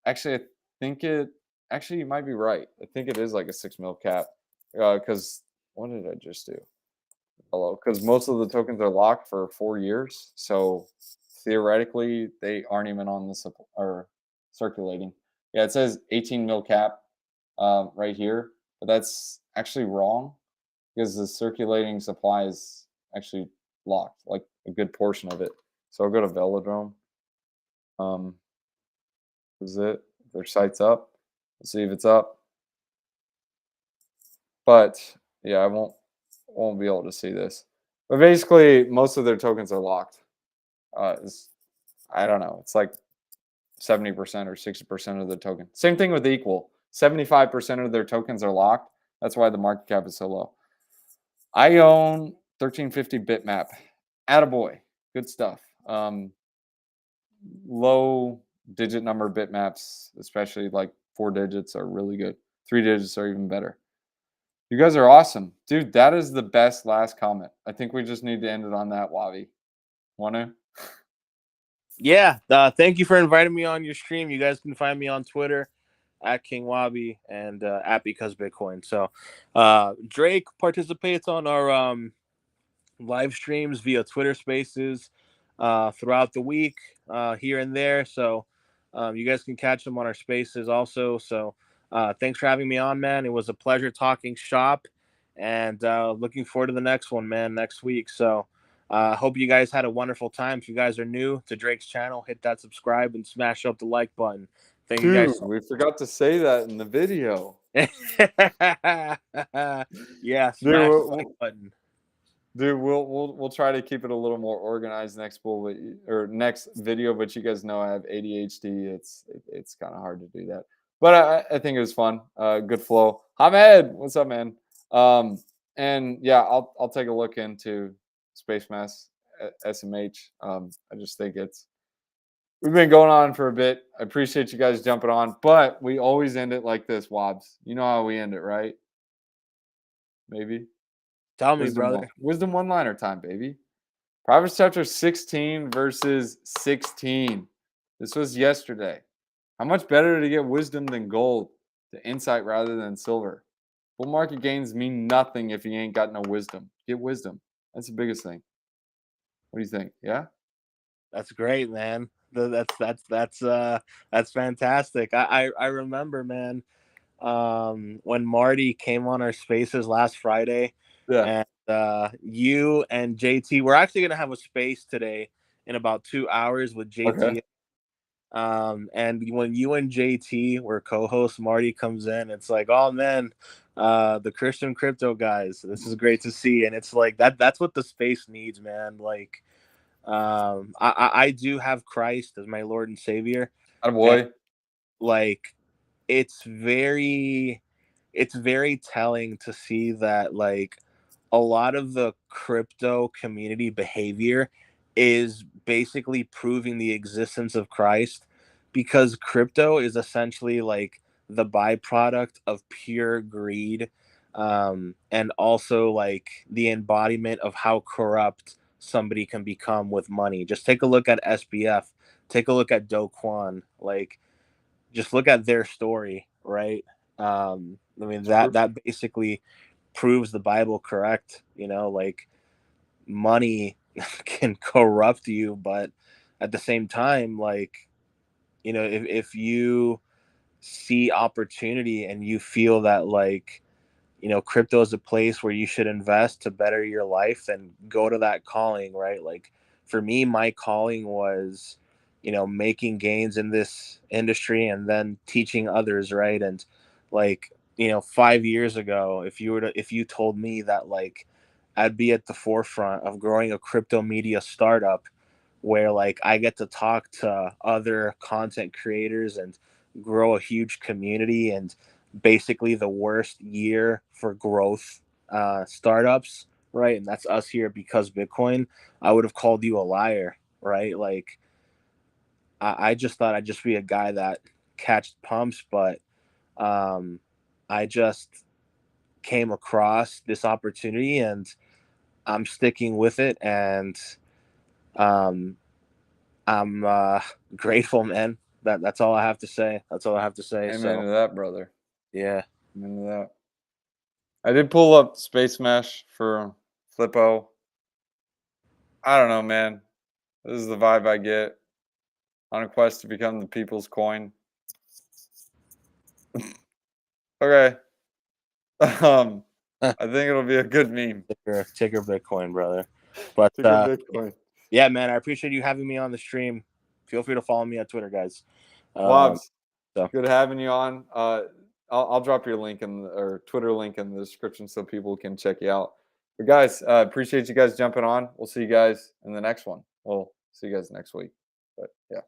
Actually, I think it. Actually, you might be right. I think it is like a 6 mil cap. Because what did I just do? Hello, because most of the tokens are locked for 4 years. So theoretically, they aren't even on the or circulating. Yeah, it says 18 mil cap right here, but that's actually wrong because the circulating supply is actually locked, like a good portion of it. So I'll go to Velodrome. Um, this is it. Their site's up. Let's see if it's up. But yeah, I won't be able to see this. But basically, most of their tokens are locked. I don't know. It's like 70% or 60% of the token. Same thing with Equal. 75% of their tokens are locked. That's why the market cap is so low. I own 1350 bitmap. Attaboy. Good stuff. Low digit number bitmaps, especially like 4 digits, are really good. 3 digits are even better. You guys are awesome. Dude, that is the best last comment. I think we just need to end it on that, Wavi. Want to? Yeah. Thank you for inviting me on your stream. You guys can find me on Twitter at King Wabi and at Because Bitcoin. So Drake participates on our live streams via Twitter Spaces throughout the week, here and there. So you guys can catch them on our Spaces also. So thanks for having me on, man. It was a pleasure talking shop, and looking forward to the next one, man, next week. So hope you guys had a wonderful time. If you guys are new to Drake's channel, hit that subscribe and smash up the like button. Thank you Dude, guys so we forgot to say that in the video. Yeah, Dude, smash the like button. we'll try to keep it a little more organized next or next video. But you guys know I have ADHD. It's kind of hard to do that. But I think it was fun. Good flow. Hamed, what's up, man? And yeah, I'll take a look into Space Mass SMH. I just think we've been going on for a bit. I appreciate you guys jumping on, but we always end it like this, Wobbs. You know how we end it, right? Maybe. Tell me, brother. Wisdom one-liner time, baby. Proverbs chapter 16 verses 16. This was yesterday. How much better to get wisdom than gold, to insight rather than silver? Bull market gains mean nothing if you ain't got no wisdom. Get wisdom. That's the biggest thing. What do you think? Yeah? That's great, man. That's fantastic. I remember, man, when Marty came on our spaces last Friday, Yeah. and you and JT, we're actually gonna have a space today in about 2 hours with Okay. JT. And when you and JT were co-hosts, Marty comes in. It's like, oh man, the Christian crypto guys. This is great to see, and it's like that's what the space needs, man. Like, I do have Christ as my Lord and Savior, and Attaboy. like it's very it's very telling to see that like a lot of the crypto community behavior is basically proving the existence of Christ, because crypto is essentially like the byproduct of pure greed, and also like the embodiment of how corrupt somebody can become with money. Just take a look at SBF, take a look at Do Kwon, like just look at their story, right? I mean that basically proves the Bible correct. You know, like money can corrupt you, but at the same time, like if you see opportunity and you feel that like crypto is a place where you should invest to better your life, then go to that calling, right? Like for me, my calling was, making gains in this industry and then teaching others, right? And like, 5 years ago, if you told me that like I'd be at the forefront of growing a crypto media startup where like I get to talk to other content creators and grow a huge community, and basically the worst year for growth startups, right? And that's us here Because Bitcoin, I would have called you a liar, right? Like I just thought I'd just be a guy that catched pumps, but I just came across this opportunity and I'm sticking with it, and um, I'm grateful, man. That's all I have to say. That's all I have to say. Amen So to that, brother. yeah, Amen to that. I did pull up Space Mesh for Flippo. I don't know, man. This is the vibe I get on a quest to become the people's coin. Okay. I think it'll be a good meme. Ticker Bitcoin, brother. But Ticker Bitcoin. yeah, man, I appreciate you having me on the stream. Feel free to follow me on Twitter, guys. Wobbs, so. good having you on. I'll drop your link or Twitter link in the description so people can check you out. But guys, appreciate you guys jumping on. We'll see you guys in the next one. We'll see you guys next week. But yeah.